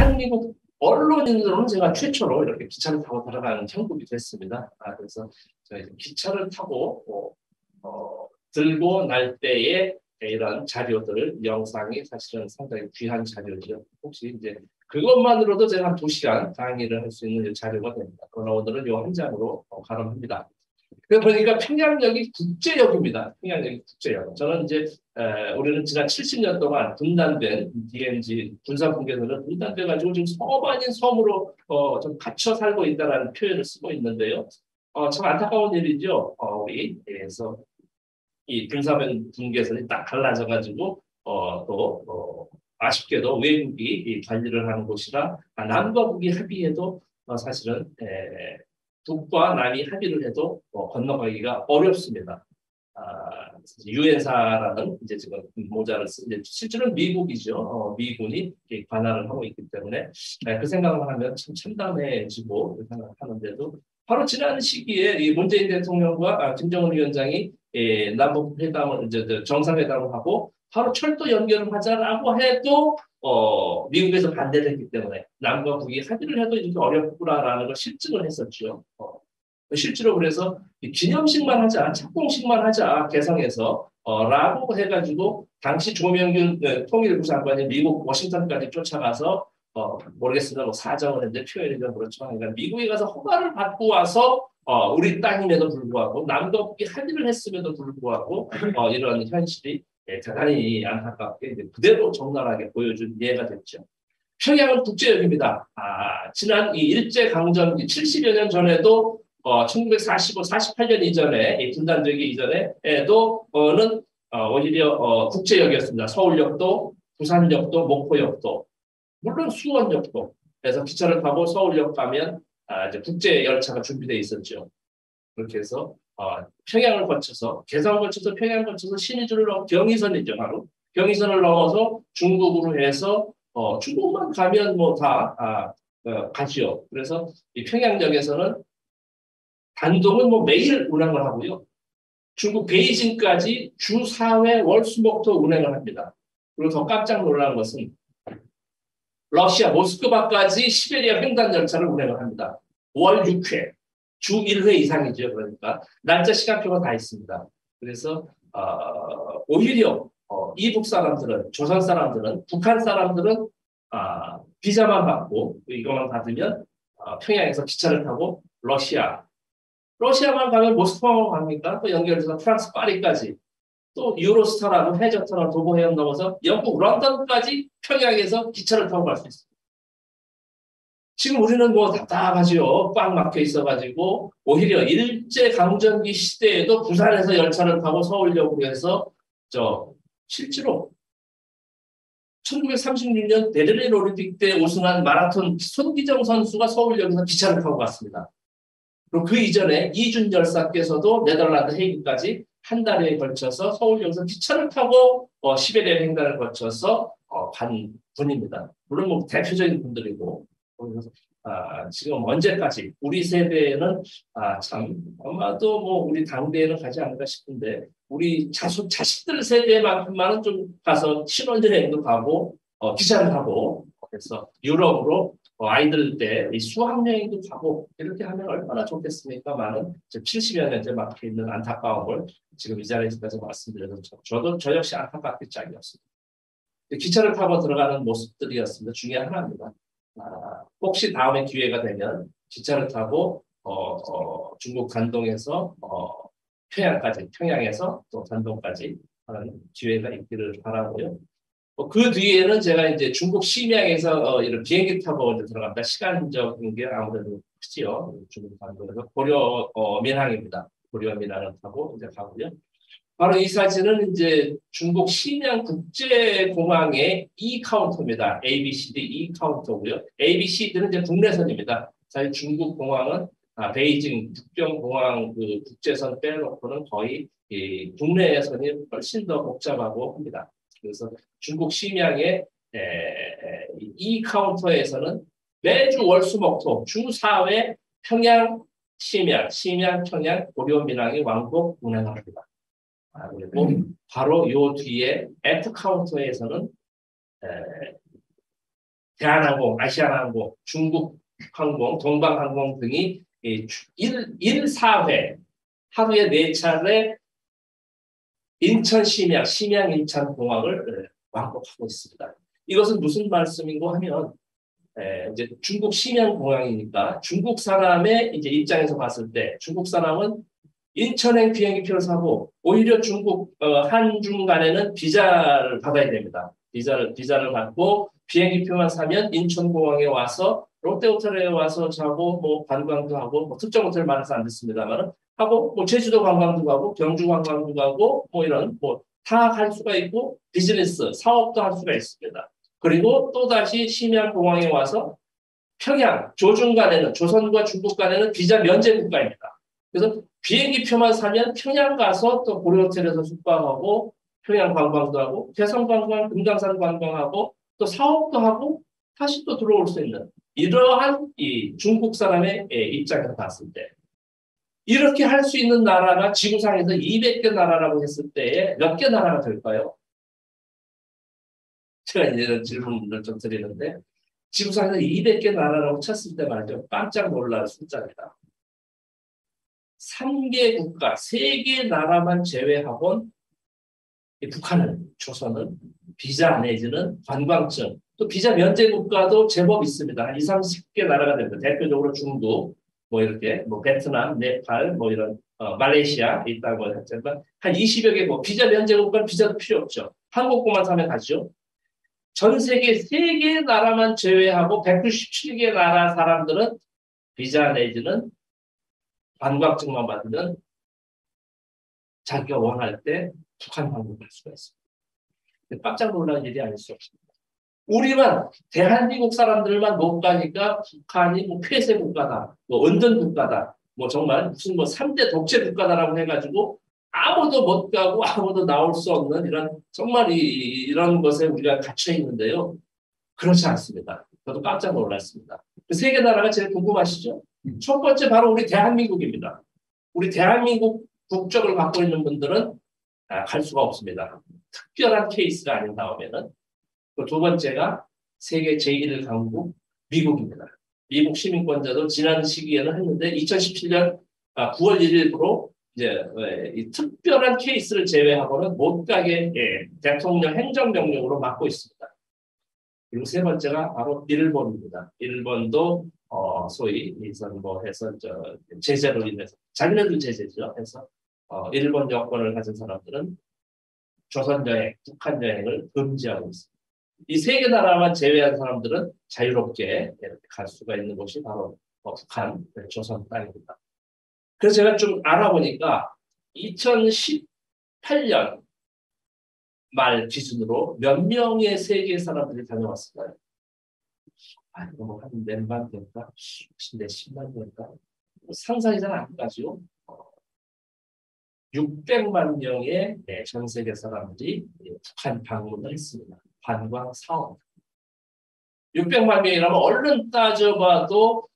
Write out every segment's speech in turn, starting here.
대한민국 언론인으로는 제가 최초로 이렇게 기차를 타고 들어가는 형국이 됐습니다. 그래서 저희 기차를 타고 들고 날 때의 이런 자료들, 영상이 사실은 상당히 귀한 자료죠. 혹시 이제 그것만으로도 제가 한 2시간 강의를 할 수 있는 자료가 됩니다. 그러나 오늘은 이 한 장으로 가름합니다. 그러다 보니까 평양역이 국제역입니다. 평양역이 국제역. 저는 이제 우리는 지난 70년 동안 분단된 DMZ 군사분계선을 분단돼가지고 지금 섬 아닌 섬으로 좀 갇혀 살고 있다는 표현을 쓰고 있는데요. 참 안타까운 일이죠. 그래서 이 군사분계선이 딱 갈라져가지고 또 아쉽게도 외국이 관리를 하는 곳이라 남과 북이 합의해도 사실은 북과 남이 합의를 해도 건너가기가 어렵습니다. 유엔사라는 이제 지금 모자를 쓰는데 실제로는 미국이죠. 미군이 관할을 하고 있기 때문에 그 생각을 하면 참 참담해지고 생각하는데도 바로 지난 시기에 이 문재인 대통령과 김정은 위원장이 남북 회담을 이제 정상회담을 하고 바로 철도 연결을 하자라고 해도 미국에서 반대를 했기 때문에 남과 북이 합의를 해도 이렇게 어렵구나라는 걸 실증을 했었죠. 실제로 그래서 기념식만 하자, 착공식만 하자 개성에서 라고 해가지고 당시 조명균 통일부 장관이 미국 워싱턴까지 쫓아가서 모르겠습니다. 뭐 사정을 했는데 표현이 좀 그렇지만 그러니까 미국에 가서 허가를 받고 와서 우리 땅임에도 불구하고 남과 북이 합의를 했음에도 불구하고 이런 현실이 대단히 안타깝게 그대로 적나라하게 보여준 예가 됐죠. 평양은 국제역입니다. 지난 이 일제강점기 70여 년 전에도 1945, 48년 이전에 이 분단되기 이전에도 오히려 국제역이었습니다. 서울역도, 부산역도, 목포역도, 물론 수원역도. 그래서 기차를 타고 서울역 가면 이제 국제 열차가 준비되어 있었죠. 그렇게 해서 평양을 거쳐서 개성을 거쳐서 평양을 거쳐서 신의주를 경의선이죠. 바로 경의선을 넘어서 중국으로 해서 중국만 가면 뭐 다 가지요. 그래서 이 평양역에서는 단독은 뭐 매일 운행을 하고요. 중국 베이징까지 주 4회 월수목토 운행을 합니다. 그리고 더 깜짝 놀라는 것은 러시아 모스크바까지 시베리아 횡단 열차를 운행을 합니다. 월 6회, 주 1회 이상이죠. 그러니까 날짜 시간표가 다 있습니다. 그래서 오히려 이북 사람들은, 조선 사람들은, 북한 사람들은 비자만 받고 이것만 받으면 평양에서 기차를 타고 러시아만 가면 모스크바만 갑니까? 또 연결해서 프랑스 파리까지 또 유로스타라는 해저 터널 도보 해역 넘어서 영국 런던까지 평양에서 기차를 타고 갈 수 있습니다. 지금 우리는 뭐 답답하지요. 꽉 막혀 있어가지고 오히려 일제강점기 시대에도 부산에서 열차를 타고 서울역으로 해서 실제로 1936년 베를린 올림픽 때 우승한 마라톤 손기정 선수가 서울역에서 기차를 타고 갔습니다. 그리고 그 이전에 이준 열사께서도 네덜란드 헤이그까지 한 달에 걸쳐서 서울역에서 기차를 타고 시베리아 횡단을 거쳐서 간 분입니다. 물론 뭐 대표적인 분들이고 그래서 지금 언제까지 우리 세대에는 참 아마도 뭐 우리 당대에는 가지 않을까 싶은데 우리 자식들 세대만큼만은 좀 가서 신혼여행도 가고 기차를 타고 그래서 유럽으로 아이들 때 이 수학여행도 가고 이렇게 하면 얼마나 좋겠습니까? 많은 70여 년째 막혀 있는 안타까움을 지금 이 자리에서 말씀드려서 저도 저 역시 안타깝게 짝이 없습니다. 기차를 타고 들어가는 모습들이었습니다. 중에 하나입니다. 혹시 다음에 기회가 되면 기차를 타고 중국 단동에서 평양에서 또 단동까지 하는 기회가 있기를 바라고요. 그 뒤에는 제가 이제 중국 심양에서 이런 비행기 타고 이제 들어갑니다. 시간적인 게 아무래도 크지요. 중국 단동에서 고려 민항입니다. 고려 민항을 타고 이제 가고요. 바로 이 사진은 이제 중국 심양 국제공항의 E 카운터입니다. ABCD E 카운터고요. ABCD는 이제 국내선입니다. 사실 중국 공항은 베이징 북경공항 그 국제선 빼놓고는 거의 국내선이 훨씬 더 복잡하고 합니다. 그래서 중국 심양의 E 카운터에서는 매주 월수목토 주 4회 평양, 심양, 평양, 고려 민항이 왕복 운행을 합니다. 그리고 바로 요 뒤에 F 카운터에서는 대한항공, 아시아나항공, 중국항공, 동방항공 등이 4회 하루에 4차례 인천 심양 인천공항을 왕복하고 있습니다. 이것은 무슨 말씀인고 하면 이제 중국 심양공항이니까 중국 사람의 이제 입장에서 봤을 때 중국 사람은 인천행 비행기표를 사고 오히려 중국 한중 간에는 비자를 받아야 됩니다. 비자를 받고 비행기표만 사면 인천공항에 와서 롯데호텔에 와서 자고 뭐 관광도 하고 뭐 특정 호텔 말해서 안 듣습니다만은 하고 뭐 제주도 관광도 가고 경주 관광도 가고 뭐 이런 뭐 다 할 수가 있고 비즈니스 사업도 할 수가 있습니다. 그리고 또 다시 심양공항에 와서 평양 조중 간에는 조선과 중국 간에는 비자 면제 국가입니다. 그래서 비행기표만 사면 평양 가서 또 고려호텔에서 숙박하고 평양 관광도 하고 개성 관광, 금강산 관광하고 또 사업도 하고 다시 또 들어올 수 있는 이러한 이 중국 사람의 입장에서 봤을 때 이렇게 할 수 있는 나라가 지구상에서 200개 나라라고 했을 때에 몇 개 나라가 될까요? 제가 이제 질문을 좀 드리는데 지구상에서 200개 나라라고 쳤을 때 말이죠. 깜짝 놀랄 숫자입니다. 3개 국가, 3개 나라만 제외하곤 북한은, 조선은 비자 내지는 관광증, 또 비자 면제 국가도 제법 있습니다. 한 20, 30개 나라가 됩니다. 대표적으로 중국, 뭐 이렇게, 뭐 베트남, 네팔, 뭐 이런 말레이시아 있다고 했지만 한 20여 개 뭐 비자 면제 국가는 비자도 필요 없죠. 한국국만 사면 가죠. 전 세계 3개 나라만 제외하고 197개 나라 사람들은 비자 내지는 관광증만 받으면 자기가 원할 때 북한 방문할 수가 있습니다. 깜짝 놀란 일이 아닐 수 없습니다. 우리만 대한민국 사람들만 못 가니까 북한이 뭐 폐쇄 국가다, 뭐 은둔 국가다, 뭐 정말 무슨 뭐 3대 독재 국가다라고 해가지고 아무도 못 가고 아무도 나올 수 없는 이런 정말 이런 것에 우리가 갇혀 있는데요. 그렇지 않습니다. 저도 깜짝 놀랐습니다. 그 세 개 나라가 제일 궁금하시죠? 첫 번째 바로 우리 대한민국입니다. 우리 대한민국 국적을 갖고 있는 분들은 갈 수가 없습니다. 특별한 케이스가 아닌 다음에는 두 번째가 세계 제1강국 미국입니다. 미국 시민권자도 지난 시기에는 했는데 2017년 9월 1일부로 이제 이 특별한 케이스를 제외하고는 못 가게 대통령 행정명령으로 막고 있습니다. 그리고 세 번째가 바로 일본입니다. 일본도 소위 뭐 해서 제재로 인해서 자기네들 제재죠. 해서 일본 여권을 가진 사람들은 조선 여행, 북한 여행을 금지하고 있습니다. 이 세 개 나라만 제외한 사람들은 자유롭게 이렇게 갈 수가 있는 곳이 바로 북한, 조선 땅입니다. 그래서 제가 좀 알아보니까 2018년 말 기준으로 몇 명의 세계 사람들이 다녀왔을까요? 이거 뭐한 몇만 될까? 혹시 10만 될까? 상상이 잘 안 가죠. 600만 명의 전 세계 사람들이 북한 방문을 했습니다. 관광 사업. 600만 명이라면 얼른 따져봐도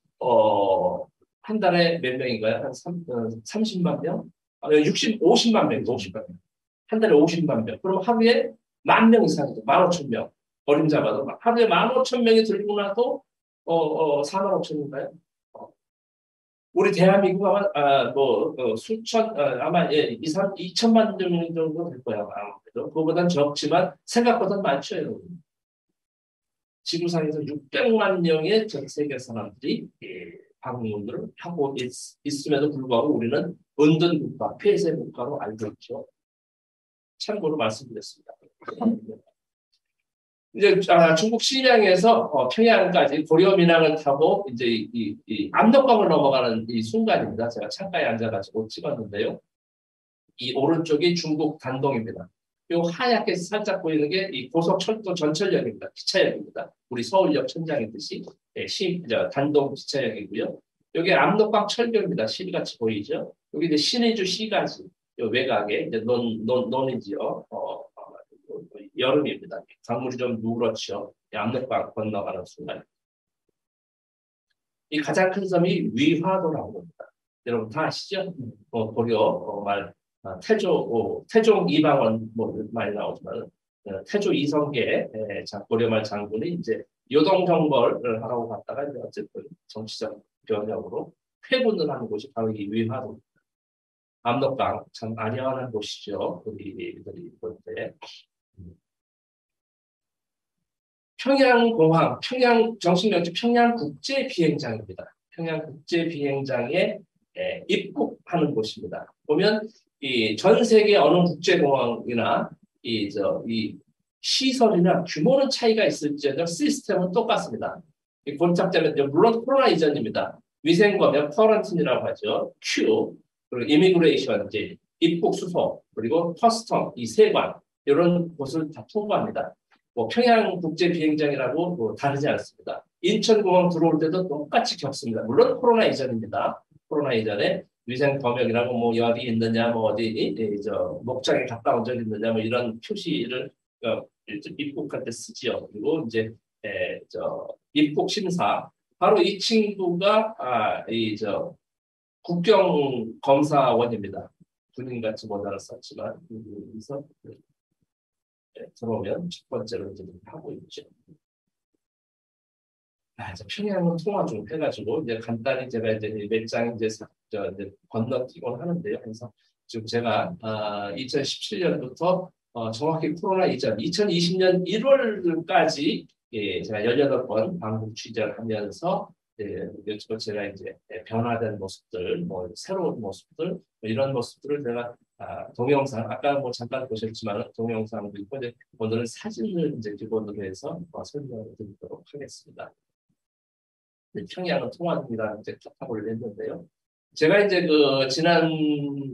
한 달에 몇 명인가요? 한 30만 명? 50만 명, 50만 명. 한 달에 50만 명. 그럼 하루에 10,000명 이상이죠. 15,000명. 어림잡아도 하루에 15,000명이 들고 나도 45,000인가요? 우리 대한민국 아마 수천 아마 2천만 명 정도 될 거야. 아무래도 그거보단 적지만 생각보다 많죠, 여러분. 지구상에서 600만 명의 전 세계 사람들이 방문을 하고 있음에도 불구하고 우리는 은둔 국가, 폐쇄 국가로 알고 있죠. 참고로 말씀드렸습니다. 이제 중국 심양에서 평양까지 고려민항을 타고 이제 이 압록강을 넘어가는 이 순간입니다. 제가 창가에 앉아가지고 찍었는데요. 이 오른쪽이 중국 단동입니다. 이 하얗게 살짝 보이는 게 이 고속철도 전철역입니다. 기차역입니다. 우리 서울역 천장이듯이 단동 기차역이고요. 여기 압록강 철교입니다. 시리같이 보이죠. 여기 이제 신의주 시가지 외곽에 이제 논이지요. 여름입니다. 강물이 좀 누렇죠. 압록강 건너가는 순간. 이 가장 큰 섬이 위화도라고 합니다. 여러분 다 아시죠? 고려 말 태종 이방원 뭐 많이 나오지만 태조 이성계 고려말 장군이 이제 요동정벌을 하라고 갔다가 이제 어쨌든 정치적 변혁으로 회군을 하는 곳이 바로 이 위화도. 압록강 참 아련한 곳이죠. 우리들이 볼 때. 평양공항, 정식 명칭 평양국제비행장입니다. 평양국제비행장에 입국하는 곳입니다. 보면 이 전 세계 어느 국제공항이나 이 시설이나 규모는 차이가 있을지언정 시스템은 똑같습니다. 이 본착자는 물론 코로나 이전입니다. 위생검역 쿼런틴이라고 하죠. 큐, 그리고 이미그레이션, 이제 입국 수소, 그리고 커스텀, 이 세관 이런 곳을 다 통과합니다. 뭐 평양국제비행장이라고 뭐 다르지 않습니다. 인천공항 들어올 때도 똑같이 겪습니다. 물론 코로나 이전입니다. 코로나 이전에 위생 검역이라고 뭐 열이 있느냐, 뭐 어디 저 목장에 가까운 적 있느냐, 뭐 이런 표시를 입국할 때 쓰지요. 그리고 이제 저 입국 심사 바로 이 친구가 저 국경 검사원입니다. 군인같이 못 알았었지만 그래서 들어오면 첫 번째로 이제 하고 있죠. 이제 평양은 통화 좀 해가지고 이제 간단히 제가 이제 몇 장 이제 건너뛰곤 하는데요. 그래서 지금 제가 2017년부터 정확히 코로나 이전 2020년 1월까지 제가 18번 방북 취재를 하면서 요즘 제가 이제 변화된 모습들, 뭐 새로운 모습들, 뭐 이런 모습들을 제가 동영상 아까 뭐 잠깐 보셨지만 동영상도 있고 이제 오늘은 사진을 이제 기본으로 해서 설명을 드리도록 하겠습니다. 평양은 통화 중이라는 이제 카타고리를 했는데요. 제가 이제 그 지난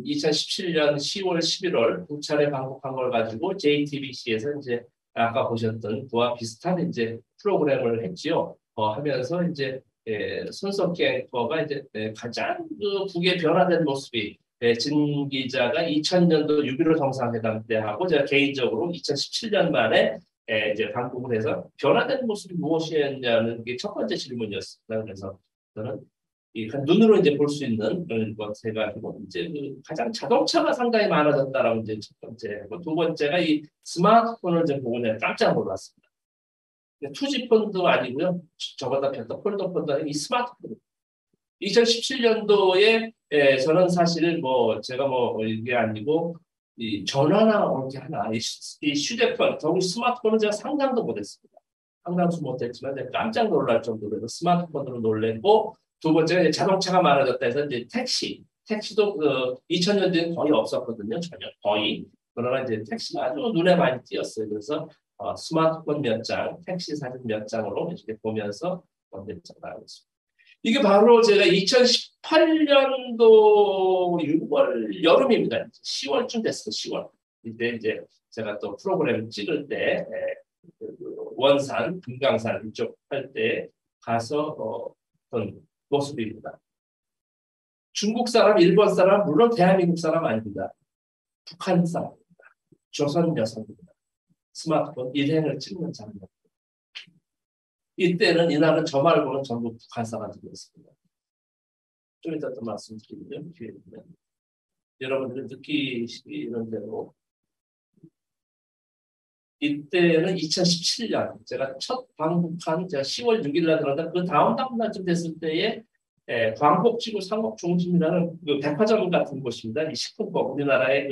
2017년 10월, 11월 두 차례 방북한 걸 가지고 JTBC에서 이제 아까 보셨던 그와 비슷한 이제 프로그램을 했지요. 하면서 이제 손석희 앵커가 이제 가장 그 북의 변화된 모습이 진 기자가 2000년도 6.15 정상회담 때 하고 제가 개인적으로 2017년 만에 이제 방북을 해서 변화된 모습이 무엇이었냐는 게 첫 번째 질문이었습니다. 그래서 저는 눈으로 이제 볼 수 있는 것 해가지고 이제 가장 자동차가 상당히 많아졌다라고 이제 첫 번째, 두 번째가 이 스마트폰을 좀 보고 내가 깜짝 놀랐습니다. 투지폰도 아니고요, 저보다 폴더폰도 아니고 이 스마트폰. 2017년도에 저는 사실 뭐 제가 뭐 이게 아니고 이 전화나 이렇게 하나 이 휴대폰, 더욱 스마트폰은 제가 상상도 못했습니다. 상상도 못했지만 제가 깜짝 놀랄 정도로 스마트폰으로 놀랬고 두 번째가 이제 자동차가 많아졌다 해서 이제 택시도 그 2000년대는 거의 없었거든요. 전혀 거의. 그러나 이제 택시가 아주 눈에 많이 띄었어요. 그래서 스마트폰 몇 장, 택시 사진 몇 장으로 이렇게 보면서 몇 장 나오고 있습니다. 이게 바로 제가 2018년도 6월 여름입니다. 10월쯤 됐어요. 10월. 이때 이제 제가 또 프로그램 찍을 때 원산, 금강산 이쪽 할 때 가서 어떤 모습입니다. 중국 사람, 일본 사람, 물론 대한민국 사람 아닙니다. 북한 사람입니다. 조선 여성입니다. 스마트폰 일행을 찍는 장면. 이때는 이날은 저 말고는 전부 북한 사람들이었습니다. 좀 이따 또 말씀드리면 기회 되면 여러분들이 느끼시는 대로 이때는 2017년 제가 첫 방북한 제가 10월 6일 날 들어갔다 그 다음 날쯤 됐을 때에 광복지구 상업중심이라는 그 백화점 같은 곳입니다. 이 식품법 우리나라의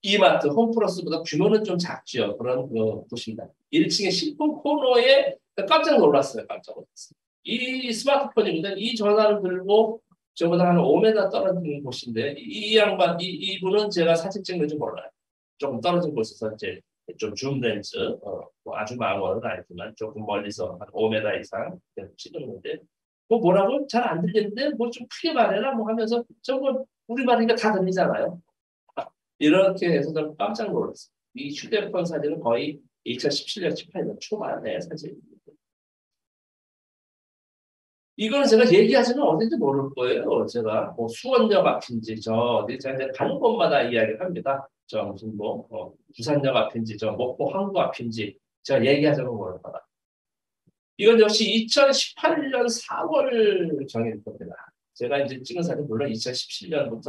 이마트, 홈플러스보다 규모는 좀 작죠. 그런 곳입니다. 1층에 식품 코너에 깜짝 놀랐어요. 깜짝 놀랐어요. 이 스마트폰입니다. 이 전화를 들고 저보다 한 5m 떨어진 곳인데 이 양반, 이분은 제가 사진 찍는 줄 몰라요. 조금 떨어진 곳에서 이제 좀 줌렌즈, 뭐 아주 망원은 아니지만 조금 멀리서 한 5m 이상 찍었는데 뭐라고 잘 안 들리는데 뭐 좀 크게 말해라 뭐 하면서 저거 우리 말이니까 다 들리잖아요. 이렇게 해서 저는 깜짝 놀랐어요. 이 휴대폰 사진은 거의 2017년, 18년 초반의 사진입니다. 이거는 제가 얘기하지는 어딘지 모를 거예요. 제가 뭐 수원역 앞인지 제가 이제 가는 곳마다 이야기를 합니다. 무슨 부산역 앞인지 목포 항구 앞인지 제가 얘기하자면 모를 거다. 이건 역시 2018년 4월 정일 겁니다. 제가 이제 찍은 사진 물론 2017년부터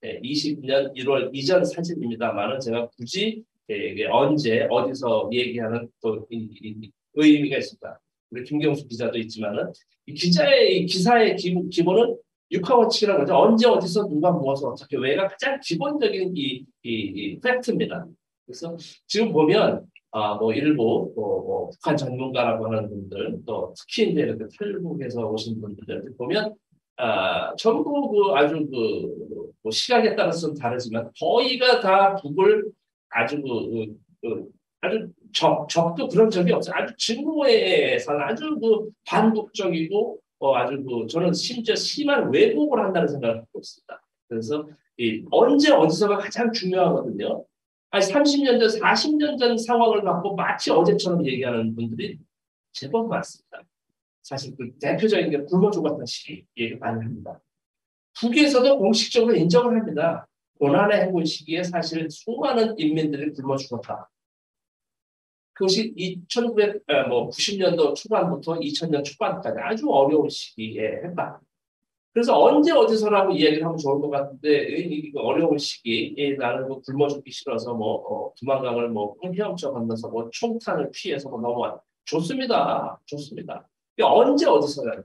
2020년 1월 이전 사진입니다만은 제가 굳이 이게 언제 어디서 얘기하는 또 의미가 있습니다. 우리 김경수 기자도 있지만은 이 기사의 기본은 육하원칙이라고 하죠. 언제 어디서 누가 무엇을 어떻게 왜가 가장 기본적인 이 팩트입니다. 그래서 지금 보면 뭐 일부 북한 전문가라고 하는 분들 또 특히 이제 이렇게 탈북에서 오신 분들 보면 전부 아주 뭐 시각에 따라서는 다르지만 거의가 다 북을 아주 아주 적도 그런 적이 없어요. 아주 증오에서는 아주 반복적이고 아주 저는 심지어 심한 왜곡을 한다는 생각을 갖고 있습니다. 그래서 언제 어디서가 가장 중요하거든요. 아니 30년 전, 40년 전 상황을 갖고 마치 어제처럼 얘기하는 분들이 제법 많습니다. 사실 그 대표적인 게 굶어 죽었던 시기 얘기 많이 합니다. 북에서도 공식적으로 인정을 합니다. 고난의 행군 시기에 사실 수많은 인민들이 굶어 죽었다. 그것이 1990년도 초반부터 2000년 초반까지 아주 어려운 시기에 했다. 그래서 언제 어디서라고 이야기를 하면 좋을 것 같은데 이 어려운 시기에 나는 굶어 죽기 싫어서 두만강을 헤엄쳐 건너서 총탄을 피해서 넘어왔. 좋습니다. 좋습니다. 언제 어디서라도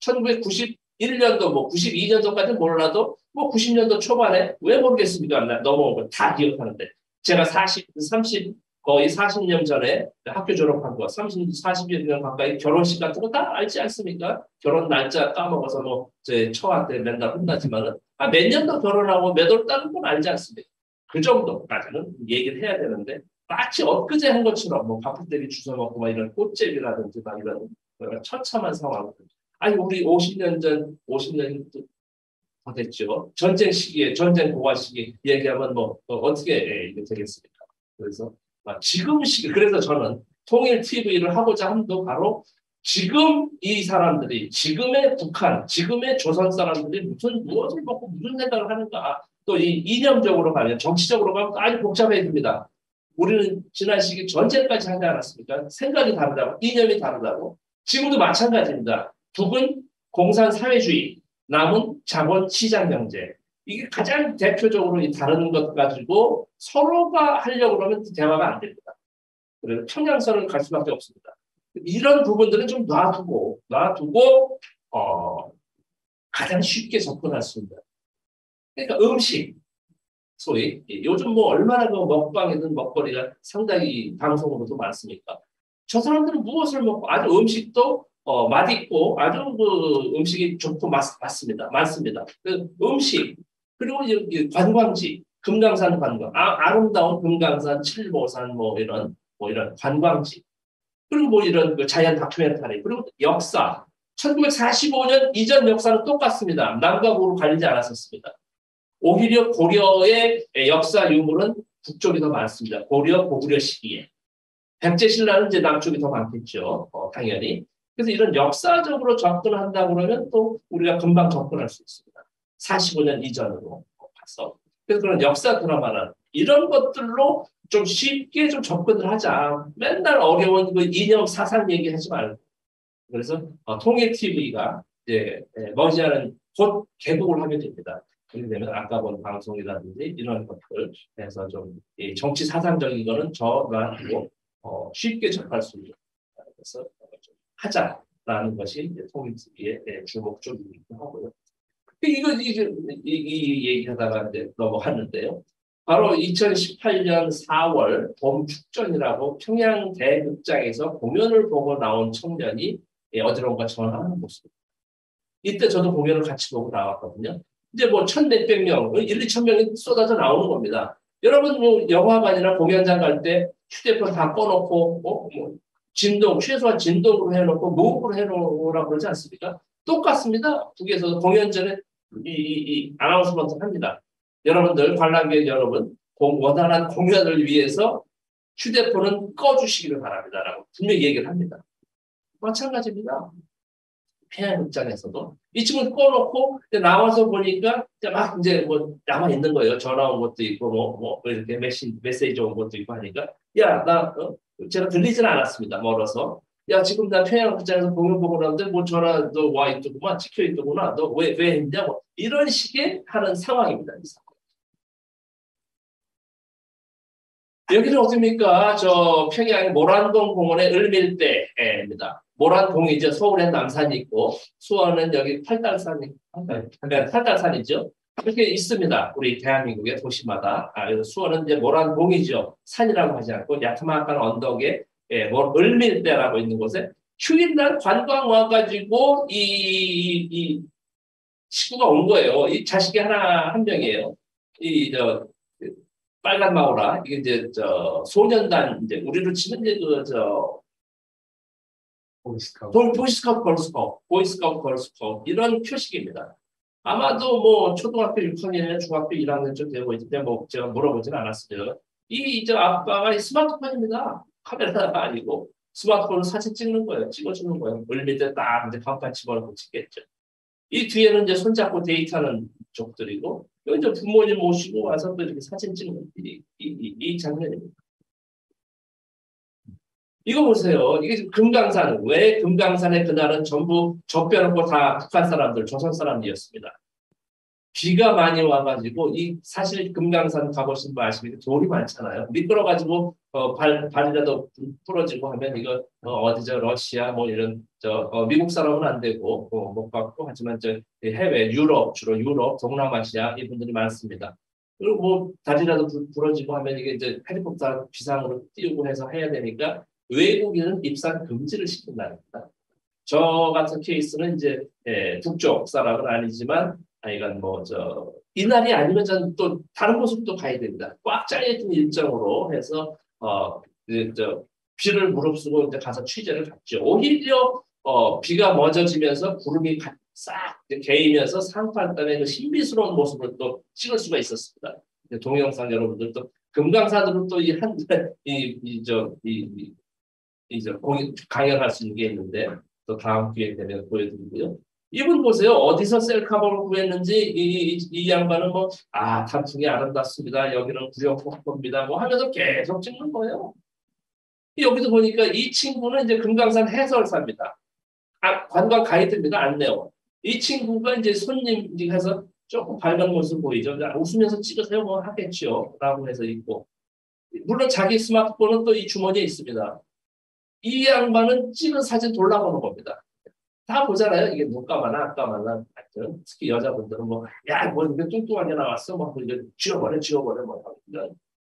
1991년도 92년도까지 몰라도 90년도 초반에 왜 모르겠습니까? 넘어온 거 다 기억하는데 제가 거의 40년 전에 학교 졸업한 거 40년 가까이 결혼식 같은 거 다 알지 않습니까? 결혼 날짜 까먹어서 제 처한테 맨날 혼나지만은 몇 년도 결혼하고 몇 월 따는 건 알지 않습니까? 그 정도까지는 얘기를 해야 되는데 마치 엊그제 한 것처럼 바쁘대기 주워 먹고 이런 꽃제비라든지 이런 처참한 상황. 아니 우리 50년 더 됐죠. 전쟁 시기에 전쟁 고가 시기 얘기하면 어떻게 되겠습니까? 그래서 지금 시기 그래서 저는 통일 TV를 하고자 함도 바로 지금 이 사람들이 지금의 북한 지금의 조선 사람들이 무엇을 먹고 무슨 생각을 하는가 또 이 이념적으로 가면 정치적으로 가면 아주 복잡해집니다. 우리는 지난 시기 전쟁까지 하지 않았습니까? 생각이 다르다고 이념이 다르다고 지금도 마찬가지입니다. 북은 공산사회주의 남은 자본시장경제 이게 가장 대표적으로 다른 것 가지고 서로가 하려고 그러면 대화가 안 됩니다. 그래서 평양선을 갈 수밖에 없습니다. 이런 부분들은 좀 놔두고 가장 쉽게 접근할 수 있는. 그러니까 음식, 소위 요즘 얼마나 먹방이든 먹거리가 상당히 방송으로도 많습니까? 저 사람들은 무엇을 먹고 아주 음식도 맛있고 아주 음식이 좋고 많습니다. 그 음식 그리고 관광지 금강산 관광 아름다운 금강산 칠보산 이런 관광지 그리고 이런 자연 다큐멘터리 그리고 역사 1945년 이전 역사는 똑같습니다. 남과 북으로 갈리지 않았었습니다. 오히려 고려의 역사 유물은 북쪽이 더 많습니다. 고구려 시기에 백제신라는 이제 남쪽이 더 많겠죠. 당연히. 그래서 이런 역사적으로 접근한다 그러면 또 우리가 금방 접근할 수 있습니다. 45년 이전으로 가서. 그래서 그런 역사 드라마는 이런 것들로 좀 쉽게 좀 접근을 하자. 맨날 어려운 이념 사상 얘기하지 말고. 그래서 통일 TV가 이제 머지않은 곧 개국을 하게 됩니다. 그렇게 되면 아까 본 방송이라든지 이런 것들 해서 좀 정치 사상적인 거는 저라고 쉽게 접할 수 있는 그래서 좀 하자라는 것이 통일 TV의 주목적이기도 하고요. 이 얘기하다가 이제 넘어갔는데요. 바로 2018년 4월 봄 축전이라고 평양 대극장에서 공연을 보고 나온 청년이 어디론가 전화하는 모습. 이때 저도 공연을 같이 보고 나왔거든요. 이제 1,000몇백 명, 2,000명이 쏟아져 나오는 겁니다. 여러분 영화관이나 공연장 갈 때 휴대폰 다 꺼놓고 최소한 진동으로 해놓고 무음으로 해놓으라고 그러지 않습니까? 똑같습니다. 북에서 공연 전에 이 아나운스먼트를 합니다. 여러분들 관람객 여러분 원활한 공연을 위해서 휴대폰은 꺼주시기를 바랍니다라고 분명히 얘기를 합니다. 마찬가지입니다. 평양극장에서도 이 친구 꺼놓고 나와서 보니까 막 이제 남아 있는 거예요. 전화 온 것도 있고 이렇게 메시지 온 것도 있고 하니까 제가 들리지는 않았습니다. 멀어서 지금 나 평양극장에서 공연 보고 나는데 전화 너 와 있더구만 찍혀 있더구나 너 왜 했냐고 이런 식의 하는 상황입니다. 이 상황. 여기는 어딥니까? 저 평양의 모란동 공원의 을밀대입니다. 모란동이죠. 서울엔 남산이 있고 수원은 여기 팔달산이 네, 팔달산이죠. 이렇게 있습니다. 우리 대한민국의 도시마다. 그래서 수원은 이제 모란동이죠. 산이라고 하지 않고 야트막한 언덕에 을밀대라고 있는 곳에 휴일날 관광 와가지고 이 식구가 온 거예요. 이 자식이 하나 한 명이에요. 이저 빨간 마오라 이게 이제 저 소년단 이제 우리로 치면 이제 그저 보이스카우트 걸스카우트 보이스카우트 걸스카우트 이런 표식입니다. 아마도 뭐 초등학교 6학년이나 중학교 1학년쯤 되고 있는데 뭐 제가 물어보진 않았어요. 이저 아빠가 스마트폰입니다. 카메라가 아니고 스마트폰으로 사진 찍는 거예요. 찍어주는 거예요. 물 밑에 딱 이제 간판 집어넣고 찍겠죠. 이 뒤에는 이제 손잡고 데이트하는 족들이고, 여기 이제 부모님 모시고 와서 또 이렇게 사진 찍는 이 장면입니다. 이거 보세요. 이게 지금 금강산. 왜 금강산에 그날은 전부 접혀놓고 다 북한 사람들, 조선 사람들이었습니다. 비가 많이 와가지고 이 사실 금강산 가보신 분 아시겠지만 돌이 많잖아요. 미끄러가지고 발이라도 부러지고 하면 이거 어디죠 러시아 뭐 이런 미국 사람은 안 되고 못 갖고 하지만 저 해외 유럽 주로 유럽 동남아시아 이분들이 많습니다. 그리고 뭐 다리라도 부러지고 하면 이게 이제 헬리콥터 비상으로 띄우고 해서 해야 되니까 외국인은 입산 금지를 시킨답니다. 저 같은 케이스는 이제 북쪽 사람은 아니지만 이건 뭐 이날이 아니면 저는 또 다른 곳으로 가야 됩니다. 꽉 짜여진 일정으로 해서 비를 무릅쓰고 이제 가서 취재를 갔죠. 오히려 비가 멎어지면서 구름이 싹 개이면서 상판단의 그 신비스러운 모습을 또 찍을 수가 있었습니다. 동영상 여러분들도 금강산으로 또 강연할 수 있는 게 있는데 또 다음 기회 되면 보여드리고요. 이분 보세요. 어디서 셀카봉을 구했는지 이 양반은 단풍이 아름답습니다. 여기는 구룡폭포입니다. 뭐 하면서 계속 찍는 거예요. 여기도 보니까 이 친구는 이제 금강산 해설사입니다. 관광 가이드입니다. 안내원. 이 친구가 이제 손님 해서 조금 밝은 모습 보이죠. 웃으면서 찍으세요. 뭐 하겠죠. 라고 해서 있고. 물론 자기 스마트폰은 또 이 주머니에 있습니다. 이 양반은 찍은 사진 돌려보는 겁니다. 다 보잖아요. 이게 눈 감아나 안 감아나 하여튼 특히 여자분들은 뭐 이게 뚱뚱하게 나왔어 뭐 이제 지워버려 뭐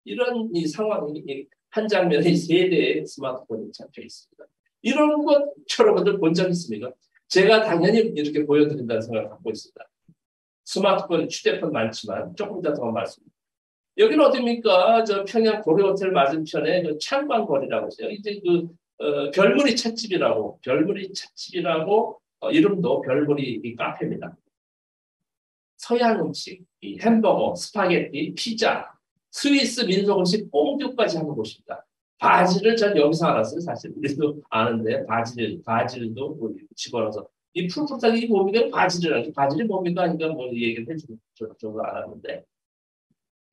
이런 이 상황이 한 장면에 세 대의 스마트폰이 잡혀 있습니다. 이런 것 여러분들 본 적 있습니까? 제가 당연히 이렇게 보여드린다는 생각을 갖고 있습니다. 스마트폰, 휴대폰 많지만 조금 더 말씀드립니다. 여기는 어디입니까? 저 평양 고려호텔 맞은편에 그 창관거리라고 하세요. 이제 별무리 찻집이라고 이름도 별무리 카페입니다. 서양 음식, 햄버거, 스파게티, 피자, 스위스 민속 음식, 뽕듀까지 하는 곳입니다. 바질을 전 여기서 알았어요. 사실 우리도 아는데 바질도 뭐 집어넣어서 이 푸릇푸릇하게 뭡니까? 바질이 뭡니까? 하니까 뭐 얘기를 해주고 저도 알았는데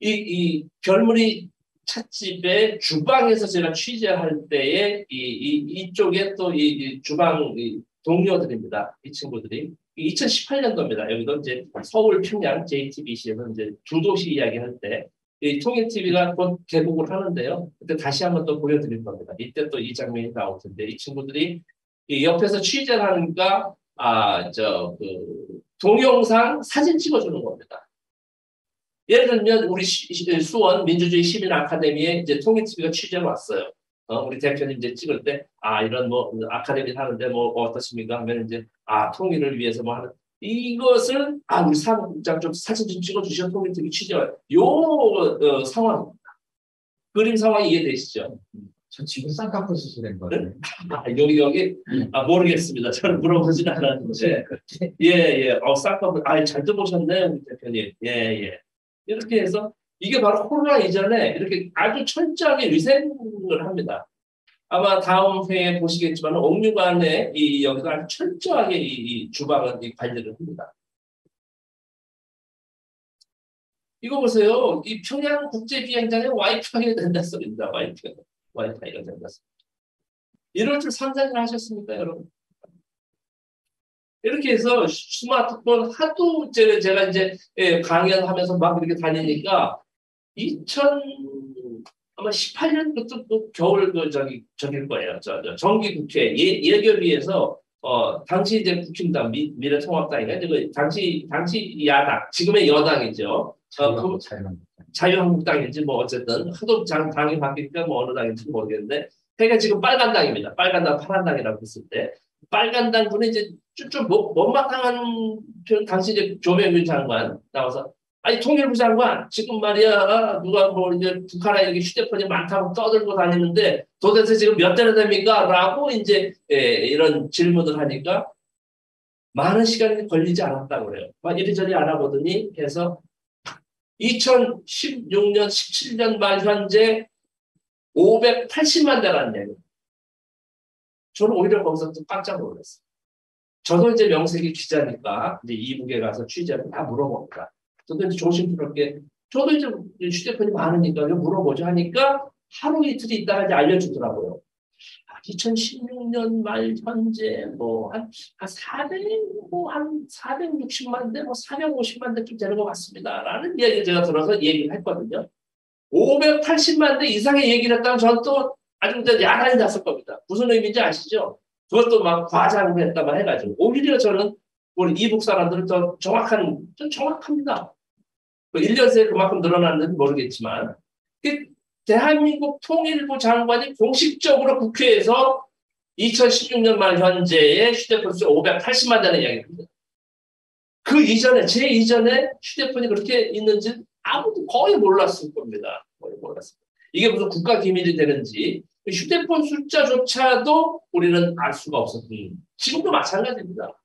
이 별무리 찻집의 주방에서 제가 취재할 때에 이쪽에 또 이 주방 동료들입니다. 이 친구들이 2018년도입니다. 여기도 이제 서울 평양 JTBC에서 이제 두 도시 이야기할 때 이 통일 TV가 곧 개국을 하는데요. 그때 다시 한번 또 보여드릴 겁니다. 이때 또 이 장면이 나올 텐데 이 친구들이 이 옆에서 취재를 하니까 동영상 사진 찍어주는 겁니다. 예를 들면 우리 수원 민주주의 시민 아카데미에 이제 통일 TV가 취재를 왔어요. 우리 대표님 이제 찍을 때 이런 뭐 아카데미 하는데 뭐 어떻습니까? 하면 이제 통일을 위해서 뭐 하는 이것을 우리 사무국장 좀 사진 좀 찍어주시면 통일 TV 취재 상황 그림 상황이 이해되시죠? 저 지금 쌍꺼풀 수술한 거예요. 여기 모르겠습니다. 저는 물어보진 않았는데 예. 쌍꺼풀 잘 들어보셨네요, 우리 대표님. 예. 이렇게 해서 이게 바로 코로나 이전에 이렇게 아주 철저하게 위생을 합니다. 아마 다음 회에 보시겠지만 옥류관에 여기서 아주 철저하게 이 주방을 관리를 합니다. 이거 보세요. 이 평양 국제비행장에 와이파이가 된다 소리입니다. 와이파이가 된다 소리. 이럴 줄 상상을 하셨습니까, 여러분? 이렇게 해서 스마트폰 하도 제가 이제 강연하면서 막 이렇게 다니니까 아마 18년부터 또 겨울 저길 거예요. 정기국회 예결위에서 당시 이제 국힘당 미래통합당이가 이제 당시 야당 지금의 여당이죠. 자유한국당인지 뭐 어쨌든 하도 당이 바뀌니까 뭐 어느 당인지 모르겠는데 그러니까 지금 빨간 당입니다. 빨간 당, 파란 당이라고 했을 때 빨간 당 분은 이제 좀 못마땅한 당시 이제 조명균 장관 나와서 아니 통일부 장관 지금 말이야 누가 뭐 이제 북한에 이렇게 휴대폰이 많다고 떠들고 다니는데 도대체 지금 몇 대나 됩니까? 라고 이제 이런 질문을 하니까 많은 시간이 걸리지 않았다고 그래요. 막 이리저리 알아보더니 해서 2016년 17년 말 현재 580만 대라는 얘기예요. 저는 오히려 거기서 좀 깜짝 놀랐어요. 저도 이제 명색이 기자니까 이제 이북에 가서 취재를 다 물어봅니다. 저도 이제 조심스럽게 저도 이제 휴대폰이 많으니까 물어보죠 하니까 하루 이틀 있다가 이제 알려주더라고요. 2016년 말 현재 한 460만 대, 450만 대쯤 되는 것 같습니다. 라는 이야기 제가 들어서 얘기를 했거든요. 580만 대 이상의 얘기를 했다면 저는 또 아주 야단이 났을 겁니다. 무슨 의미인지 아시죠? 그것도 막 과장을 했다만 해가지고. 오히려 저는 우리 이북 사람들은 더 정확합니다. 1년 새에 그만큼 늘어났는지 모르겠지만. 대한민국 통일부 장관이 공식적으로 국회에서 2016년 말 현재의 휴대폰 수 580만 대는 이야기입니다. 그 이전에, 제 이전에 휴대폰이 그렇게 있는지 아무도 거의 몰랐을 겁니다. 거의 몰랐습니다. 이게 무슨 국가 기밀이 되는지 휴대폰 숫자조차도 우리는 알 수가 없었던 지금도 마찬가지입니다.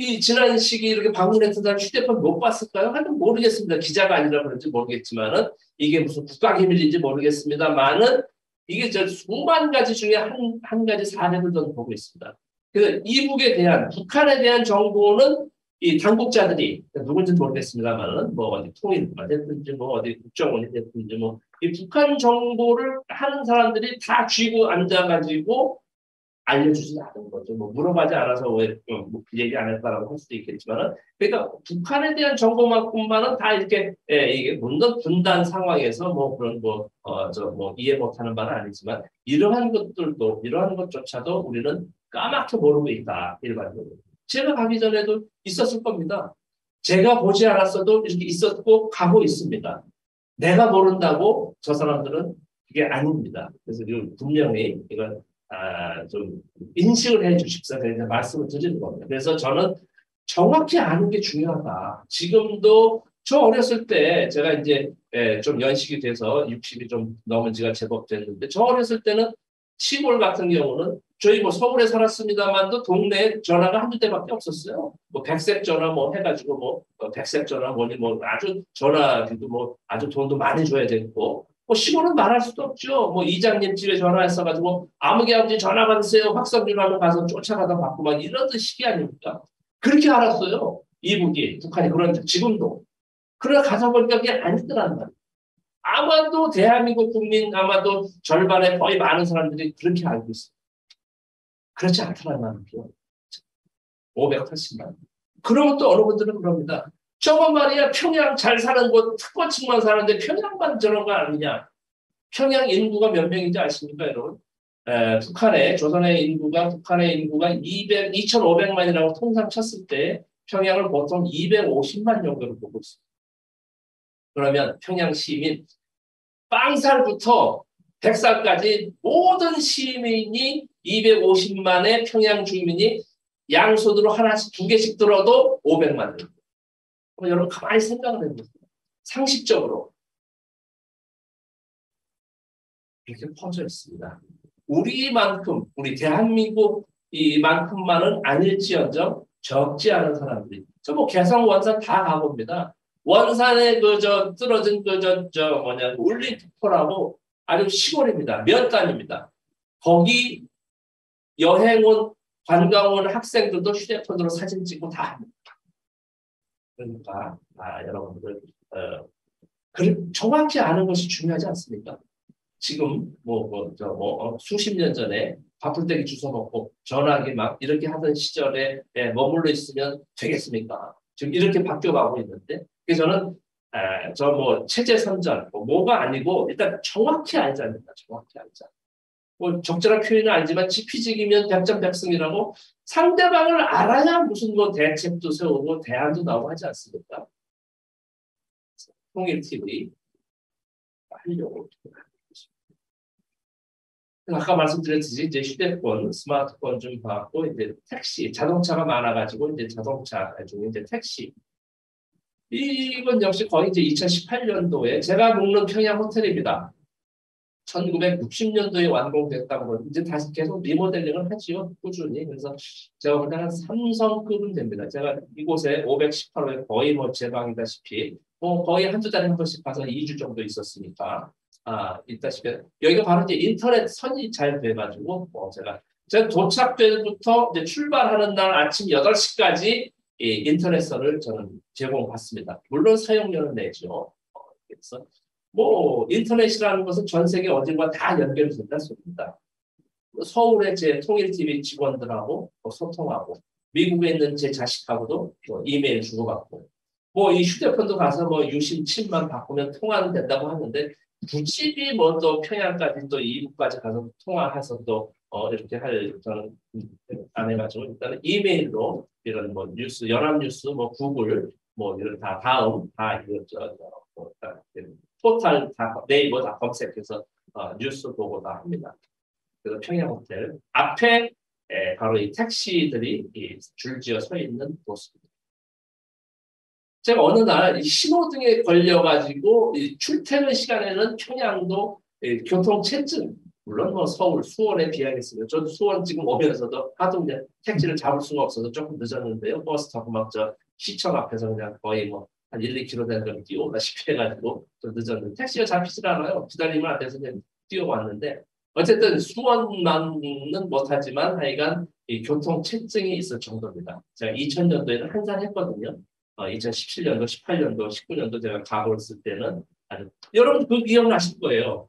이 지난 시기 이렇게 방문했던 사람 휴대폰 못 봤을까요? 하여튼 모르겠습니다. 기자가 아니라 그런지 모르겠지만은 이게 무슨 국가 기밀인지 모르겠습니다만은 이게 저 수만 가지 중에 한 가지 사례를 저는 보고 있습니다. 그래서 이북에 대한 북한에 대한 정보는 이 당국자들이 누군지 모르겠습니다만은 뭐 어디 통일부가 됐든지 뭐 어디 국정원이 됐든지 뭐 이 북한 정보를 하는 사람들이 다 쥐고 앉아가지고 알려주지 않은 거죠. 뭐 물어봐지 않아서 왜 얘기 안 했다라고 할 수도 있겠지만은 그러니까 북한에 대한 정보만큼만은 다 이렇게 이게 물론 분단 상황에서 뭐 그런 이해 못하는 바는 아니지만 이러한 것조차도 우리는 까맣게 모르고 있다 일반적으로. 제가 가기 전에도 있었을 겁니다. 제가 보지 않았어도 이렇게 있었고 가고 있습니다. 내가 모른다고 저 사람들은 그게 아닙니다. 그래서 분명히 이건 좀 인식을 해 주십사 그래서 말씀을 드리는 겁니다. 그래서 저는 정확히 아는 게 중요하다. 지금도 저 어렸을 때 제가 이제 좀 연식이 돼서 60이 좀 넘은 지가 제법 됐는데 저 어렸을 때는 시골 같은 경우는 저희 뭐 서울에 살았습니다만도 동네에 전화가 한두 대밖에 없었어요. 뭐 백색 전화 뭐 해가지고 뭐 백색 전화 뭐니 뭐 아주 전화비도 뭐 아주 돈도 많이 줘야 됐고 뭐 시골은 말할 수도 없죠. 뭐 이장님 집에 전화했어가지고 아무개 아버지 전화 받으세요. 확성기로 하면 가서 쫓아가다 받고만 이런 시기 아닙니까? 그렇게 알았어요. 이북이 북한이 그런 지금도. 그러나 가서 보니까 그게 아니더란 말이에요. 아마도 대한민국 국민 아마도 절반의 거의 많은 사람들이 그렇게 알고 있어요. 그렇지 않더란 말이죠. 580만. 그러면 또 어느 분들은 그럽니다. 저거 말이야 평양 잘 사는 곳 특권층만 사는데 평양만 저런 거 아니냐. 평양 인구가 몇 명인지 아십니까 여러분? 북한의 조선의 인구가 2,500만이라고 통상 쳤을 때 평양을 보통 250만 정도로 보고 있습니다. 그러면 평양 시민 빵살부터 100살까지 모든 시민이 250만의 평양 주민이 양손으로 하나씩 두 개씩 들어도 500만 명. 여러분 가만히 생각을 해보세요. 상식적으로 이렇게 퍼져 있습니다. 우리 대한민국 이만큼만은 아닐지언정 적지 않은 사람들이 저 뭐 개성 원산 다 가봅니다. 원산에 떨어진 울림포라고 아주 시골입니다. 몇 단입니다. 거기 여행 온 관광 온 학생들도 휴대폰으로 사진 찍고 다 합니다. 그러니까 여러분들 정확히 아는 것이 중요하지 않습니까? 지금 수십 년 전에 바풀떼기 주워 먹고 전화기 막 이렇게 하던 시절에 머물러 있으면 되겠습니까? 지금 이렇게 바뀌어가고 있는데 그래서 저는 저 뭐 체제 선전 뭐가 아니고 일단 정확히 알자 합니다. 정확히 알자. 뭐 적절한 표현은 아니지만 지피지기면 백전백승이라고 상대방을 알아야 무슨 뭐 대책도 세우고 대안도 나오고 하지 않습니까? 통일 TV 하려고. 아까 말씀드렸듯이 이제 휴대폰, 스마트폰 좀 받고 이제 택시, 자동차가 많아가지고 이제 자동차 중에 이제 택시. 이건 역시 거의 이제 2018년도에 제가 묵는 평양 호텔입니다. 1960년도에 완공됐다고 하고 이제 다시 계속 리모델링을 하지요. 꾸준히. 그래서 제가 볼 때는 한 삼성급은 됩니다. 제가 이곳에 518호에 거의 뭐 제 방이다시피 뭐 거의 한두 달에 한 번씩 가서 2주 정도 있었으니까 있다시피 여기가 바로 이제 인터넷 선이 잘 돼가지고 제가 도착 때부터 이제 출발하는 날 아침 8시까지 인터넷선을 저는 제공받습니다. 물론 사용료는 내죠. 그래서 뭐 인터넷이라는 것은 전 세계 어딘가 다 연결이 된다는 소리입니다. 서울의 제 통일TV 직원들하고 소통하고 미국에 있는 제 자식하고도 이메일 주고받고 뭐 이 휴대폰도 가서 뭐 유심 칩만 바꾸면 통화는 된다고 하는데 굳이 뭐 또 평양까지 또 이북까지 가서 통화해서 또 이렇게 할 저는 안 해가지고 일단은 이메일로 이런 뭐 뉴스 연합뉴스 뭐 구글 뭐 이런 다음 다 이거 포털 다 네이버 다 검색해서 뉴스 보고 다 합니다. 그래서 평양 호텔 앞에 바로 이 택시들이 줄지어 서 있는 모습입니다. 제가 어느 날 신호등에 걸려가지고 출퇴근 시간에는 평양도 교통체증 물론 뭐 서울 수원에 비하겠습니다. 저도 수원 지금 오면서도 하도 그냥 택시를 잡을 수가 없어서 조금 늦었는데요. 버스 타고 막 저 시청 앞에서 그냥 거의 뭐 한 1, 2km 되는 뛰어오다시피 해가지고 좀 늦었는데 택시가 잡히질 않아요. 기다리면 안 돼서 그냥 뛰어왔는데 어쨌든 수원만은 못하지만 하여간 이 교통체증이 있을 정도입니다. 제가 2000년도에는 한산 했거든요. 2017년도, 18년도, 19년도 제가 가봤을 때는 여러분 그 기억나실 거예요.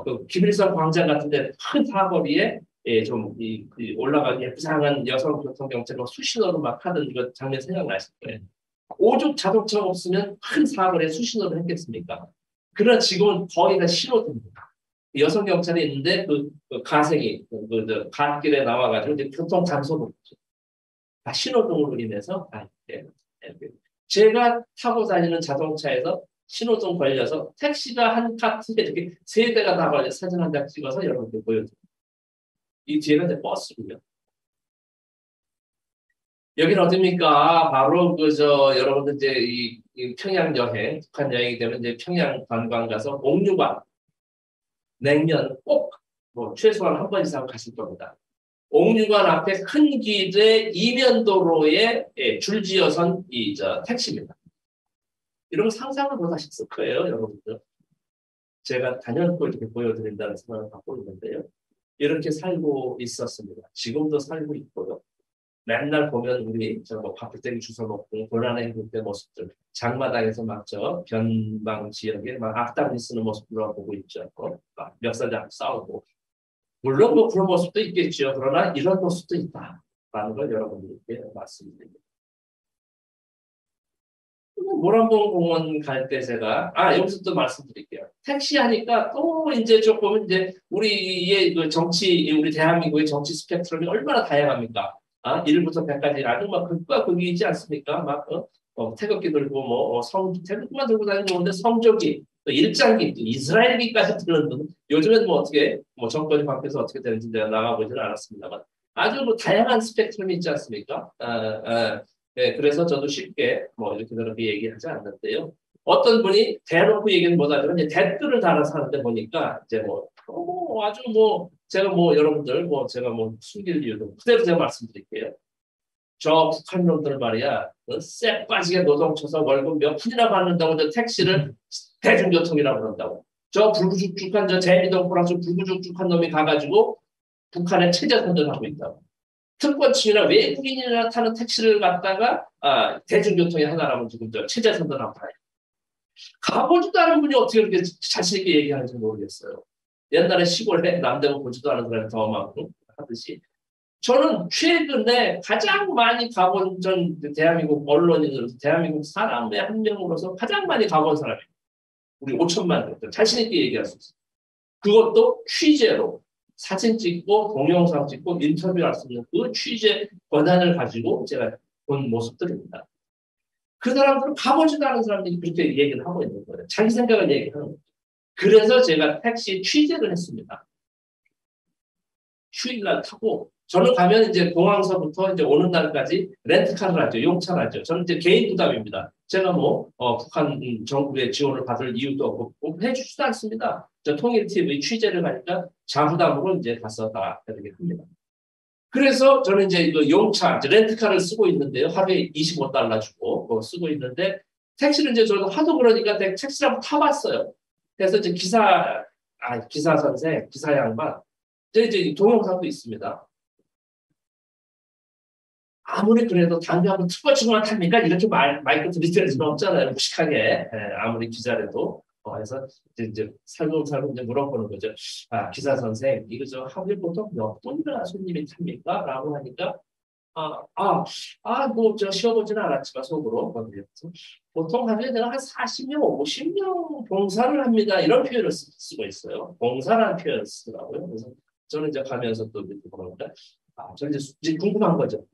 그 김일성 광장 같은데 큰 사거리에 올라가기 부상한 여성 교통경찰과 수신호를 막 하던 그 장면 생각나실 거예요. 오죽 자동차가 없으면 큰 사거리에 수신호를 했겠습니까? 그러나 지금은 거의 다 신호등입니다. 여성 경찰이 있는데 그 가생이 갓길에 나와가지고 이제 교통 단속을 했죠. 다 신호등으로 인해서 제가 타고 다니는 자동차에서 신호등 걸려서 택시가 한 카트에 이렇게 3대가 다 걸려 사진 한 장 찍어서 여러분께 보여드립니다. 이 뒤에가 이제 버스고요. 여기는 어딥니까? 바로 여러분들 이제 이 평양 여행, 북한 여행이 되면 이제 평양 관광 가서 옥류관 냉면 꼭 뭐 최소한 한 번 이상 가실 겁니다. 옥류관 앞에 큰 길의 이면도로에 줄지어선 택시입니다. 이런 상상을 못 하셨을 거예요, 여러분들. 제가 단연코 이렇게 보여드린다는 생각을 갖고 있는데요. 이렇게 살고 있었습니다. 지금도 살고 있고요. 맨날 보면 우리 뭐 바쁠때기 주워 먹고 고난의 그때 모습들 장마당에서 막 변방 지역에 막 악담을 쓰는 모습들을 보고 있죠. 막 멱살잡고 싸우고 물론 뭐 그런 모습도 있겠죠. 그러나 이런 모습도 있다라는 걸 여러분들께 말씀드립니다. 모란봉 공원 갈 때 제가 여기서 또 말씀드릴게요. 택시 하니까 또 이제 조금 이제 우리의 그 정치 우리 대한민국의 정치 스펙트럼이 얼마나 다양합니까? 1부터 100까지 아주 막 극과 극이지 않습니까? 막 태극기 들고 태극기만 들고 다니는 건데 성조기 또 일장기 또 이스라엘기까지 들었는 요즘엔 뭐 어떻게 뭐 정권이 바뀌어서 어떻게 되는지 내가 나가보지는 않았습니다만 아주 뭐 다양한 스펙트럼이 있지 않습니까? 네, 그래서 저도 쉽게 뭐 이렇게 저렇게 얘기하지 않는데요. 어떤 분이 대놓고 얘기는 못하지만 이제 댓글을 달아서 하는데 보니까 이제 아주 제가 여러분들 제가 숨길 이유도 그대로 제가 말씀드릴게요. 저 북한 놈들 말이야 쎄 빠지게 노동 쳐서 월급 몇 푼이나 받는다고 저 택시를 대중교통이라고 그런다고. 저 불구죽죽한 저 재미동 프랑스 불구죽죽한 놈이 가가지고 북한에 체제 선전하고 있다고. 특권층이나 외국인이나 타는 택시를 갖다가 대중교통의 하나라면 지금 체제 선전하고 가요. 가보지도 않은 분이 어떻게 그렇게 자신 있게 얘기하는지 모르겠어요. 옛날에 시골에 남대문 보지도 않은 사람이 더 많고 하듯이 저는 최근에 가장 많이 가본 전 대한민국 언론인으로서 대한민국 사람의 한 명으로서 가장 많이 가본 사람이에요. 우리 5천만 명 자신 있게 얘기할 수 있어요. 그것도 취재로 사진 찍고 동영상 찍고 인터뷰할 수 있는 그 취재 권한을 가지고 제가 본 모습들입니다. 그 사람들은 가보지도 않은 사람들이 그렇게 얘기를 하고 있는 거예요. 자기 생각을 얘기하는 거예요. 그래서 제가 택시 취재를 했습니다. 휴일날 타고 저는 가면 이제 공항서부터 이제 오는 날까지 렌트카를 하죠. 용차를 하죠. 저는 이제 개인 부담입니다. 제가 뭐 북한 정부의 지원을 받을 이유도 없고 해주지도 않습니다. 저 통일TV 취재를 가니까 자부담으로 이제 가서 다 이렇게 합니다. 그래서 저는 이제 그 용차, 이제 렌트카를 쓰고 있는데요. 하루에 25달러 주고 그거 쓰고 있는데 택시를 이제 저도 하도 그러니까 택시를 한번 타봤어요. 그래서 이제 기사 선생, 기사 양반, 이제 동영상도 있습니다. 아무리 그래도 담배 한번 투어치고만 탑니까? 이렇게 마이크 드릴 수는 없잖아요. 무식하게. 예, 아무리 기자라도. 그래서 이제 살금살금 이제 물어보는 거죠. 아, 기사 선생, 이거 저 하루에 보통 몇 분이나 손님이 탑니까? 라고 하니까, 뭐, 저 쉬어보지는 않았지만 속으로. 보통 하루에 내가 한 40명, 50명 봉사를 합니다. 이런 표현을 쓰고 있어요. 봉사라는 표현을 쓰더라고요. 그래서 저는 이제 가면서 또 이렇게 보니까, 저는 이제 궁금한 거죠.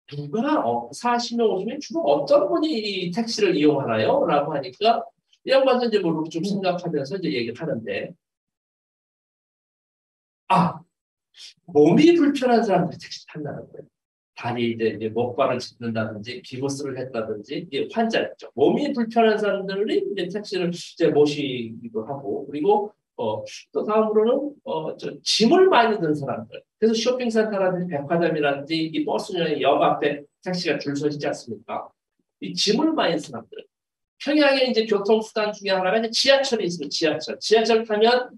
누가 40명, 50명 주로 어떤 분이 이 택시를 이용하나요? 라고 하니까 이 양반도 이제 뭐 좀 생각하면서 이제 얘기를 하는데 몸이 불편한 사람들이 택시 탄다는 거예요. 다리 이제 목발을 짚는다든지 기부스를 했다든지 이게 환자죠. 몸이 불편한 사람들이 이제 택시를 이제 모시기도 하고 그리고 또 다음으로는 짐을 많이 든 사람들. 그래서 쇼핑센터라든지 백화점이라든지 이 버스나 역 앞에 택시가 줄 서지지 않습니까? 이 짐을 많이 든 사람들. 평양에 이제 교통수단 중에 하나가 이제 지하철이 있습니다. 지하철 타면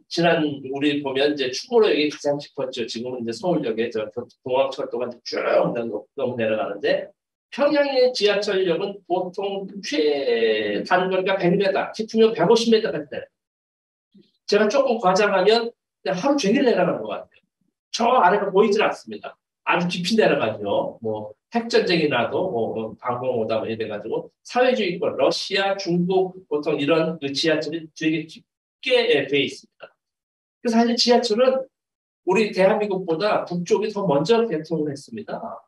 지난 우리 보면 이제 충무로역이 가장 깊었죠. 지금은 이제 서울역에 공항철도가 쭉 너무 내려가는데 평양의 지하철역은 보통 최단거리가 100m, 깊으면 150m까지 내려요. 제가 조금 과장하면 하루 종일 내려가는 것 같아요. 저 아래가 보이질 않습니다. 아주 깊이 내려가죠. 뭐 핵전쟁이 나도 뭐 방공오다 이래가지고 사회주의권, 러시아, 중국 보통 이런 그 지하철이 되게 깊게 돼 있습니다. 그래서 사실 지하철은 우리 대한민국보다 북쪽이 더 먼저 개통을 했습니다.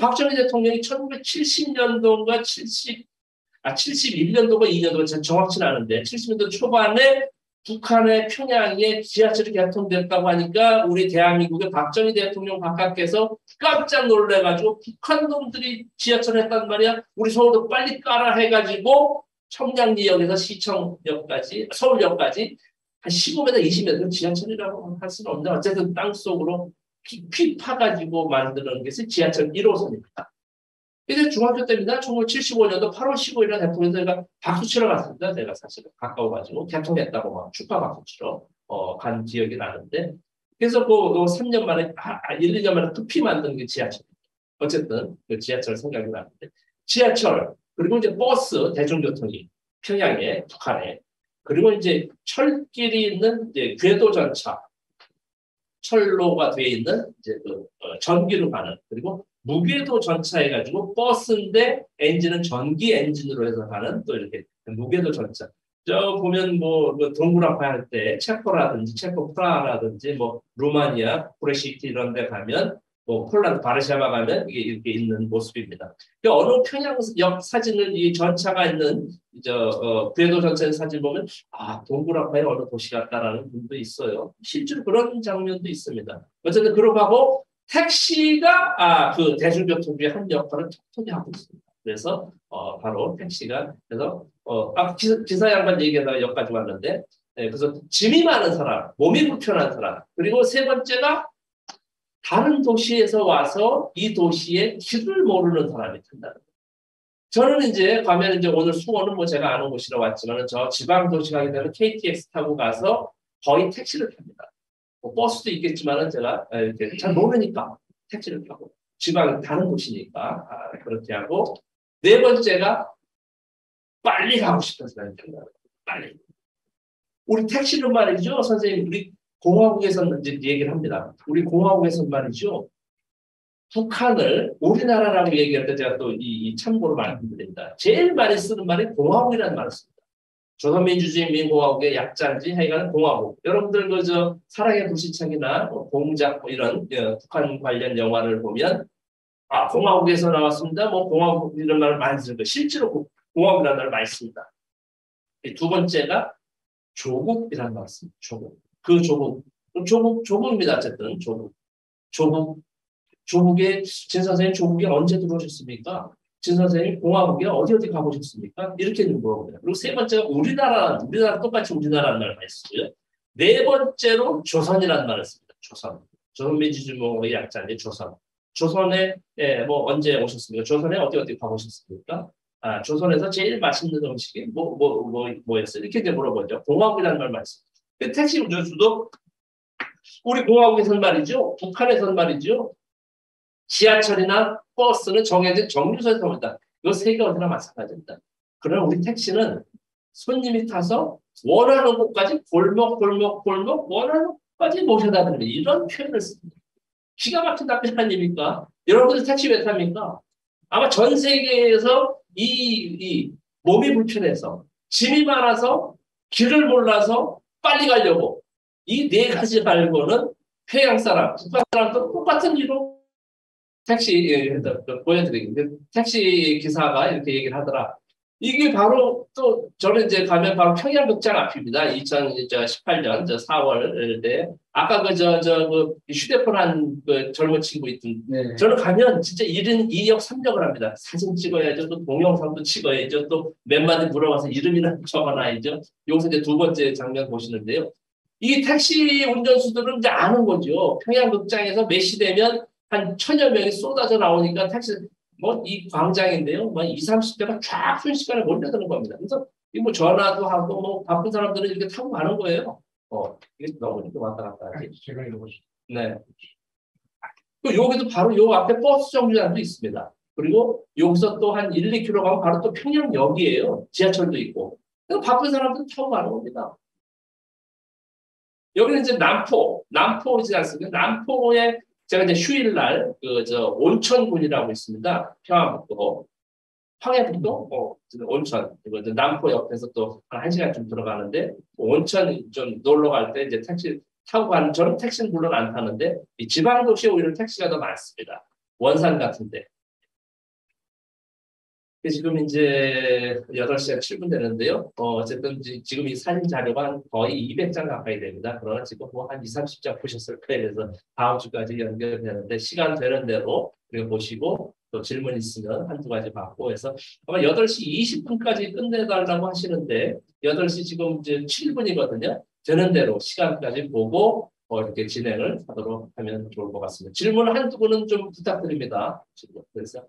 박정희 대통령이 1970년도인가 71년도가 2년도가 정확치는 않은데 70년도 초반에 북한의 평양에 지하철이 개통됐다고 하니까 우리 대한민국의 박정희 대통령 각하께서 깜짝 놀래가지고 북한 놈들이 지하철을 했단 말이야. 우리 서울도 빨리 까라 해가지고 청량리역에서 시청역까지 서울역까지 한 15m, 20m 지하철이라고 할 수는 없는데 어쨌든 땅속으로 피 파가지고 만드는 것이 지하철 1호선입니다. 이제 중학교 때입니다. 1975년도 8월 15일에 대통령이 제가 박수 치러 갔습니다. 제가 사실은 가까워가지고 개통했다고 막 축하 박수 치러 간 기억이 나는데 그래서 그 3년 만에 1, 2년 만에 급히 만든 게 지하철. 어쨌든 그 지하철 생각이 나는데 지하철 그리고 이제 버스 대중교통이 평양에 북한에 그리고 이제 철길이 있는 이제 궤도 전차 철로가 되어 있는 이제 전기로 가는 그리고 무궤도 전차 해가지고 버스인데 엔진은 전기 엔진으로 해서 가는 또 이렇게 무궤도 전차. 저 보면 뭐 동그랗게 할 때 체코라든지 체코 프라하라든지 뭐 루마니아 브레시티 이런 데 가면 뭐 폴란드 바르샤바 가면 이게 이렇게 있는 모습입니다. 어느 평양역 사진을 이 전차가 있는 궤도 전차 사진 보면 동그랗게 어느 도시 같다라는 분도 있어요. 실제로 그런 장면도 있습니다. 어쨌든 그러고 하고 택시가 그 대중교통의 한 역할을 톡톡히 하고 있습니다. 그래서 바로 택시가 그래서 기사 양반 얘기하다가 여기까지 왔는데 그래서 짐이 많은 사람, 몸이 불편한 사람 그리고 세 번째가 다른 도시에서 와서 이 도시의 길을 모르는 사람이 탄다는 거예요. 저는 이제 가면 이제 오늘 수원은 뭐 제가 아는 곳이라 왔지만 저 지방 도시 가게 되면 KTX 타고 가서 거의 택시를 탑니다. 뭐 버스도 있겠지만은 제가 이렇게 잘 모르니까 택시를 타고 지방 다른 도시니까 그렇게 하고 네 번째가 빨리 가고 싶은 사람이 탄다. 빨리. 우리 택시는 말이죠, 선생님. 우리 공화국에서는 이제 얘기를 합니다. 우리 공화국에서는 말이죠. 북한을 우리나라라고 얘기할 때 제가 또 이 참고로 말씀드립니다. 제일 많이 쓰는 말이 공화국이라는 말을 씁니다. 조선민주주의인민공화국의 약자인지 하여간 공화국. 여러분들 그저 사랑의 불시착이나 공작 뭐 이런 북한 관련 영화를 보면 아 공화국에서 나왔습니다. 뭐 공화국 이런 말을 많이 쓰는 거예요. 실제로 공화국이라는 말을 많이 씁니다. 두 번째가 조국이라는 말을 씁니다. 조국. 그 조국입니다. 어쨌든 조국에 진 선생님 조국에 언제 들어오셨습니까? 진 선생님 공화국에 어디 가보셨습니까? 이렇게 물어봅니다. 그리고 세 번째가 우리나라 똑같이 우리나라는 말을 많이 쓰고요. 네 번째로 조선이라는 말을 씁니다. 조선민주주의의 약자인데 조선에 뭐 언제 오셨습니까? 조선에 어디 가보셨습니까? 아, 조선에서 제일 맛있는 음식이 뭐였어요? 이렇게 이제 물어보죠. 공화국이라는 말 말씀. 택시 운전수도 우리 공화국에서는 말이죠. 북한에서는 말이죠. 지하철이나 버스는 정해진 정류소에서 옵니다. 이 세 개 어디나 마찬가지입니다. 그러나 우리 택시는 손님이 타서 원하는 곳까지 골목 원하는 곳까지 모셔다 드립니다. 이런 표현을 씁니다. 기가 막힌 답변 아닙니까? 여러분들 택시 왜 탑니까? 아마 전 세계에서 이 몸이 불편해서 짐이 많아서 길을 몰라서 빨리 가려고 이 네 가지 말고는 평양 사람, 북한 사람도 똑같은 이유로 택시 보여드리겠는데 택시 기사가 이렇게 얘기를 하더라. 이게 바로 또 저는 이제 가면 바로 평양극장 앞입니다. 2018년 4월 때 아까 그 휴대폰 한 그 젊은 친구 있던 네. 저는 가면 진짜 1인 2역 3역을 합니다. 사진 찍어야죠. 또 동영상도 찍어야죠. 또 몇 마디 물어봐서 이름이나 적어놔야죠. 여기서 이제 두 번째 장면 보시는데요. 이 택시 운전수들은 이제 아는 거죠. 평양극장에서 몇 시 되면 한 1000여 명이 쏟아져 나오니까 택시 뭐 이 광장인데요. 뭐 20, 30대가 쫙 순식간에 몰려드는 겁니다. 그래서 이 뭐 전화도 하고 뭐 바쁜 사람들은 이렇게 타고 가는 거예요. 이게 너무 이렇게 왔다 갔다 하지. 제가 읽어보죠. 네. 또 여기도 바로 요 앞에 버스 정류장도 있습니다. 그리고 여기서 또 한 1, 2km 가면 바로 또 평양역이에요. 지하철도 있고. 그래서 바쁜 사람들은 타고 가는 겁니다. 여기는 이제 남포이지 않습니까? 남포에 제가 이제 휴일날 온천군이라고 있습니다. 평안북도, 황해북도, 온천 그리고 남포 옆에서 또 한 1시간쯤 들어가는데 온천 좀 놀러 갈 때 이제 택시 타고 가는 저는 택시는 물론 안 타는데 이 지방 도시에 오히려 택시가 더 많습니다. 원산 같은데. 지금 이제 8시가 7분 되는데요. 어쨌든 지금 이 사진 자료가 거의 200장 가까이 됩니다. 그러나 지금 뭐 한 20, 30장 보셨을 거예요. 그래서 다음 주까지 연결되는데 시간 되는 대로 그리고 보시고 또 질문 있으면 한두 가지 받고 해서 아마 8시 20분까지 끝내달라고 하시는데 8시 지금 이제 7분이거든요. 되는 대로 시간까지 보고 이렇게 진행을 하도록 하면 좋을 것 같습니다. 질문 한두 분은 좀 부탁드립니다. 그래서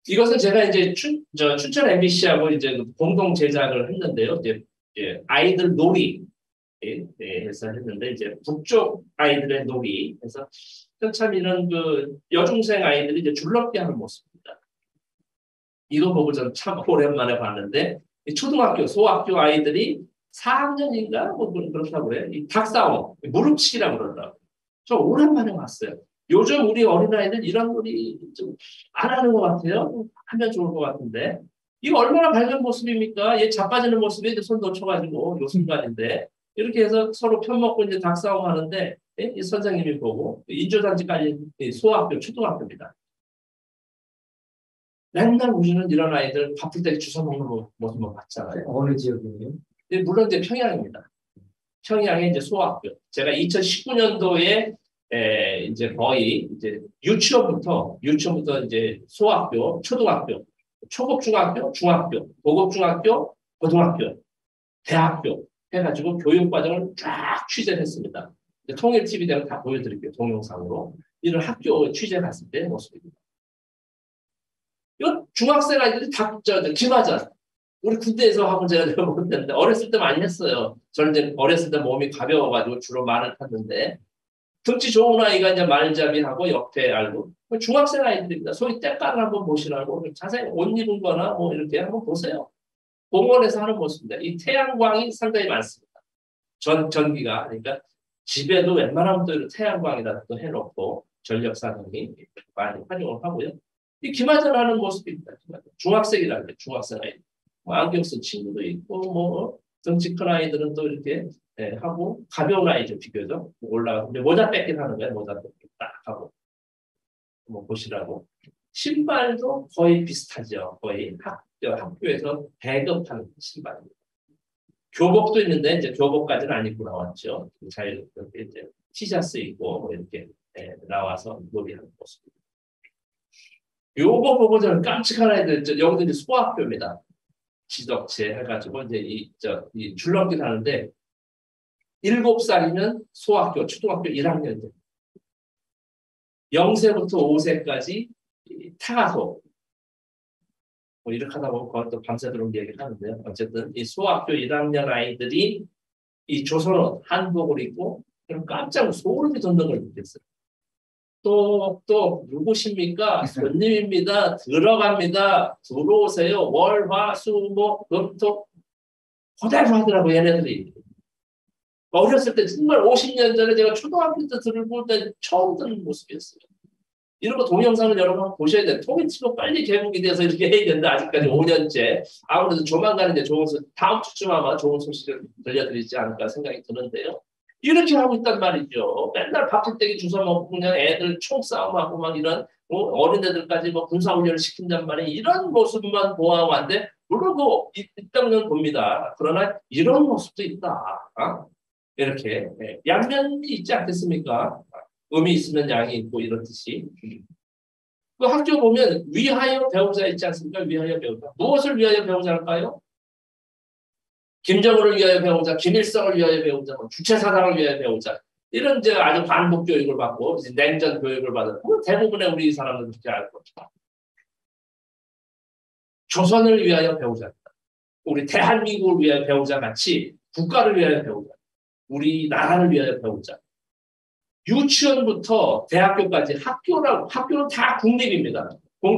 이것은 제가 이제 춘천 MBC하고 이제 공동 제작을 했는데요. 이제 아이들 놀이 해서 했는데 이제 북쪽 아이들의 놀이 해서 참 이런 그 여중생 아이들이 이제 줄넘기 하는 모습입니다. 이거 보고 저는 참 오랜만에 봤는데 초등학교, 소학교 아이들이 4학년인가 뭐 그렇다고 그래요. 이 닭싸움, 무릎치기라고 그러더라고요. 저 오랜만에 봤어요. 요즘 우리 어린아이들 이런 놀이 좀 안 하는 것 같아요. 하면 좋을 것 같은데. 이거 얼마나 밝은 모습입니까? 얘 자빠지는 모습에 손 놓쳐가지고 요 순간인데. 이렇게 해서 서로 편먹고 이제 닭싸움 하는데, 이 선생님이 보고, 인조단지 깔린 소학교, 초등학교입니다. 맨날 우리는 이런 아이들 바쁠 때 주워 먹는 모습만 봤잖아요. 어느 지역이에요? 물론 이제 평양입니다. 평양의 이제 소학교. 제가 2019년도에 이제 거의 이제 유치원부터 이제 소학교, 초등학교, 초급중학교, 중학교, 고급중학교, 고등학교, 대학교 해가지고 교육과정을 쫙 취재를 했습니다. 통일 TV 대로 다 보여드릴게요. 동영상으로. 이런 학교 취재 갔을 때 모습입니다. 이거 중학생 아이들이 다 기마전. 우리 군대에서 하고 제가 못했는데 어렸을 때 많이 했어요. 저는 이제 어렸을 때 몸이 가벼워가지고 주로 말을 탔는데 등치 좋은 아이가 이제 말잡이하고 옆에 알고 중학생 아이들입니다. 소위 때깔을 한번 보시라고 자세히 옷 입은 거나 뭐 이렇게 한번 보세요. 공원에서 하는 모습입니다. 이 태양광이 상당히 많습니다. 전기가 그러니까 집에도 웬만하면 또 태양광에다 또 해놓고 전력사정이 많이 활용을 하고요. 이 기마전하는 모습이 있다. 중학생이라는 게 중학생 아이들. 뭐 안경 쓴 친구도 있고 뭐 덩치 큰 아이들은 또 이렇게 하고 가벼운 아이죠 비교적 올라가고 모자 뺏긴 하는 거예요. 모자 뺏긴 딱 하고 뭐 보시라고 신발도 거의 비슷하죠. 거의 학교에서 배급하는 신발입니다. 교복도 있는데 이제 교복까지는 안 입고 나왔죠. 자유롭게 이제 티셔츠 입고 뭐 이렇게 나와서 놀이하는 모습. 요거 보고 저는 깜찍한 아이들 여기도 이제 소학교입니다. 지덕체 해가지고 이제 이 줄넘기 하는데 7살이면 소학교 초등학교 1학년 0세부터 5세까지 타가소 뭐 이렇게 하다 보면 그것도 밤새도록 얘기를 하는데요. 어쨌든 이 소학교 1학년 아이들이 이 조선옷 한복을 입고 그럼 깜짝 소름이 돋는 걸 느꼈어요. 또 누구십니까? 손님입니다. 들어갑니다. 들어오세요. 월, 화, 수, 목, 금, 토 그대로 하더라고 얘네들이. 어렸을 때 정말 50년 전에 제가 초등학교 때 들고 때 처음 듣는 모습이었어요. 이런 거 동영상을 여러분 보셔야 돼요. 통일치고 빨리 개국이 돼서 이렇게 해야 된다. 아직까지 5년째. 아무래도 조만간 이제 다음 주쯤 아마 좋은 소식을 들려드리지 않을까 생각이 드는데요. 이렇게 하고 있단 말이죠. 맨날 밥줄대기 주워 먹고 그냥 애들 총싸움하고 막 이런 어린애들까지 뭐 군사훈련을 시킨단 말이에요. 이런 모습만 보아왔는데 물론 있다는 봅니다. 그러나 이런 모습도 있다. 이렇게 양면이 있지 않겠습니까? 음이 있으면 양이 있고 이런 뜻이. 그 학교 보면 위하여 배우자 있지 않습니까? 위하여 배우자. 무엇을 위하여 배우자일까요? 김정은을 위하여 배우자, 김일성을 위하여 배우자, 주체사상을 위하여 배우자. 이런 이제 아주 반복 교육을 받고 이제 냉전 교육을 받은 대부분의 우리 사람들은 그렇게 알 겁니다. 조선을 위하여 배우자. 우리 대한민국을 위하여 배우자 같이 국가를 위하여 배우자. 우리나라를 위하여 배우자. 유치원부터 대학교까지 학교는 다 국립입니다.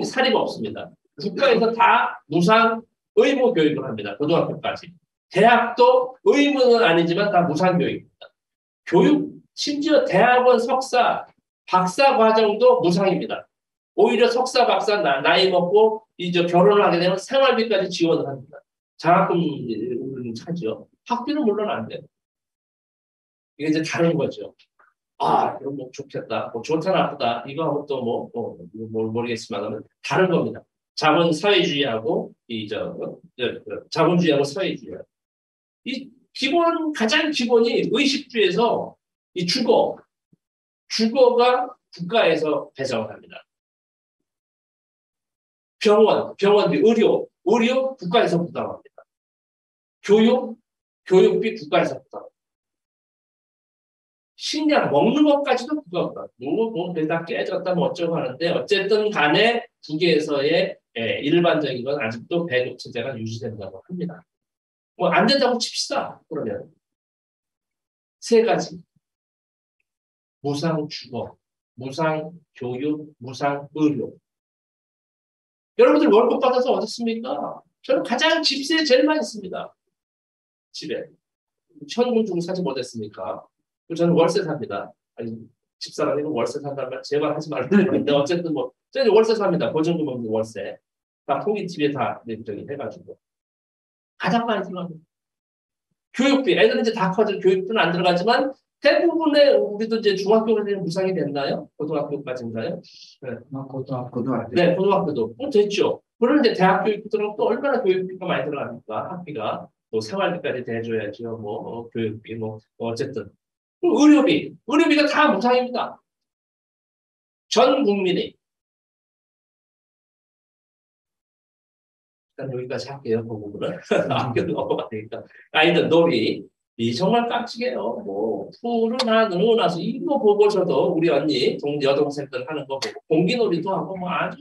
사립 없습니다. 국가에서 다 무상 의무 교육을 합니다. 고등학교까지. 대학도 의무는 아니지만 다 무상 교육입니다. 심지어 대학원 석사, 박사 과정도 무상입니다. 오히려 석사, 박사 나이 먹고 이제 결혼을 하게 되면 생활비까지 지원을 합니다. 장학금을 차죠. 학비는 물론 안 돼요. 이게 이제 다른 거죠. 그럼 뭐 좋겠다. 뭐 좋다 나쁘다. 이거하고 또 모르겠지만 다른 겁니다. 자본사회주의하고 자본주의하고 사회주의. 이 가장 기본이 의식주에서 이 주거가 국가에서 배정을 합니다. 병원비, 의료 국가에서 부담합니다. 교육비 국가에서 부담합니다. 식량, 먹는 것까지도 국가가 뭐 다 깨졌다 뭐 어쩌고 하는데 어쨌든 간에 국외에서의 일반적인 건 아직도 배급 체제가 유지된다고 합니다. 뭐 안 된다고 칩시다. 그러면 세 가지. 무상 주거, 무상 교육, 무상 의료. 여러분들 월급 받아서 어떻습니까? 저는 가장 집세에 제일 많이 씁니다. 집에. 현금 주고 사지 못했습니까? 저는 월세 삽니다. 아니, 집사람이 월세 산다는 말 제발 하지 말라는데 어쨌든 저는 월세 삽니다. 보증금 없는 월세. 다 통일TV에 다 해가지고. 가장 많이 들어갑니다. 교육비, 애들은 이제 다 커져 교육비는 안 들어가지만 대부분의 우리도 이제 중학교는 무상이 됐나요? 고등학교까지인가요? 네. 고등학교. 네, 고등학교도 됐죠. 그런데 대학 교육들은 또 얼마나 교육비가 많이 들어갑니까? 학비가 또 생활비까지 대줘야죠. 교육비 어쨌든 의료비가 다 무상입니다. 전 국민이. 일단 여기까지 할게요. 그 부분은 학교도 넘어가니까 아이들 놀이. 정말 깜찍해요. 푸르나 능어나서 이거 보고서도 우리 언니 여동생들 하는 거 보고 공기놀이도 하고 아주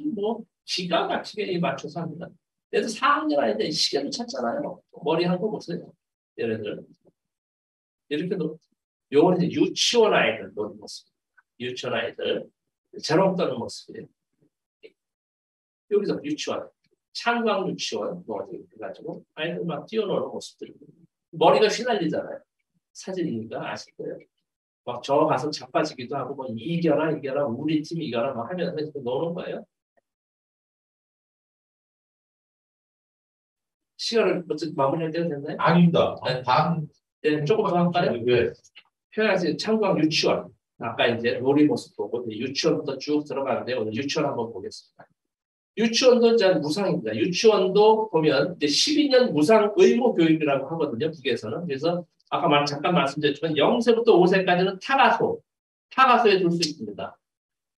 기가 막히게 맞춰서 합니다. 그래도 4학년 아이인데 시계도 찾잖아요. 머리 한 거 보세요. 얘네들 이렇게 요거는 이제 유치원 아이들 노는 모습. 유치원 아이들 재롱 떠는 모습이에요. 여기서 유치원, 창광 유치원 해가지고 아이들 막 뛰어노는 모습들이 머리가 휘날리잖아요. 사진이니까 아실 거예요. 막 저 가서 자빠지기도 하고 뭐 이겨라 우리 팀 이겨라 막 하면서 노는 거예요. 시간을 어쨌든 마무리할 때가 됐나요? 아닙니다. 네. 반. 네, 조금 더 할까요? 네. 표현하신 창광 유치원. 아까 이제 놀이 모습 보고 유치원부터 쭉 들어가는데 오늘 유치원 한번 보겠습니다. 유치원도 이제 무상입니다. 유치원도 보면 이제 12년 무상 의무 교육이라고 하거든요. 북에서는. 그래서 아까 잠깐 말씀드렸지만 0세부터 5세까지는 타가소에 둘 수 있습니다.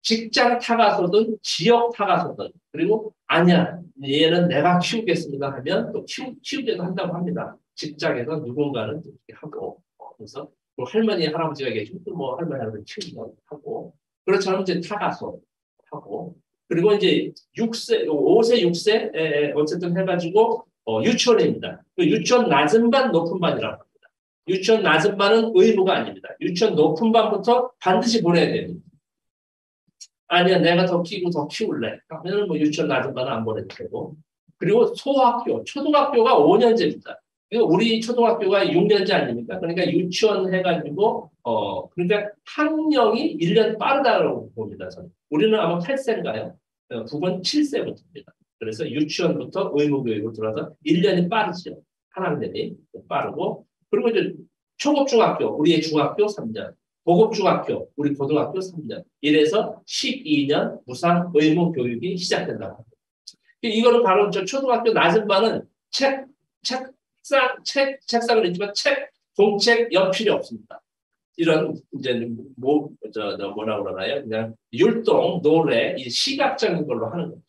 직장 타가소든 지역 타가소든 그리고 아니야 얘는 내가 키우겠습니다 하면 또 키우게도 한다고 합니다. 직장에서 누군가는 이렇게 하고 그래서 뭐 할머니 할아버지가 계시고 뭐 할머니 할아버지 키우기도 하고 그렇지 않으면 이제 타가소 하고 그리고 이제 6세 5세 6세 어쨌든 해가지고 유치원입니다. 그 유치원 낮은 반 높은 반이라고 합니다. 유치원 낮은 반은 의무가 아닙니다. 유치원 높은 반부터 반드시 보내야 됩니다. 아니야, 내가 더 키울래. 그러면 뭐 유치원 낮은 반은 안 보내도 되고. 그리고 소학교, 초등학교가 5년제입니다. 우리 초등학교가 6년제 아닙니까? 그러니까 유치원 해가지고, 그러니까 학령이 1년 빠르다고 봅니다, 저는. 우리는 아마 8세인가요? 북은 7세부터입니다. 그래서 유치원부터 의무교육으로 들어서 1년이 빠르죠. 한 학년이 빠르고. 그리고 이제 초급중학교, 우리의 중학교 3년. 고급중학교, 우리 고등학교 3년. 이래서 12년 무상 의무 교육이 시작된다고 합니다. 이거는 바로 저 초등학교 낮은 반은 책상을 있지만 공책 연필이 없습니다. 이런 이제 뭐라 그러나요? 그냥 율동, 노래, 이 시각적인 걸로 하는 거죠.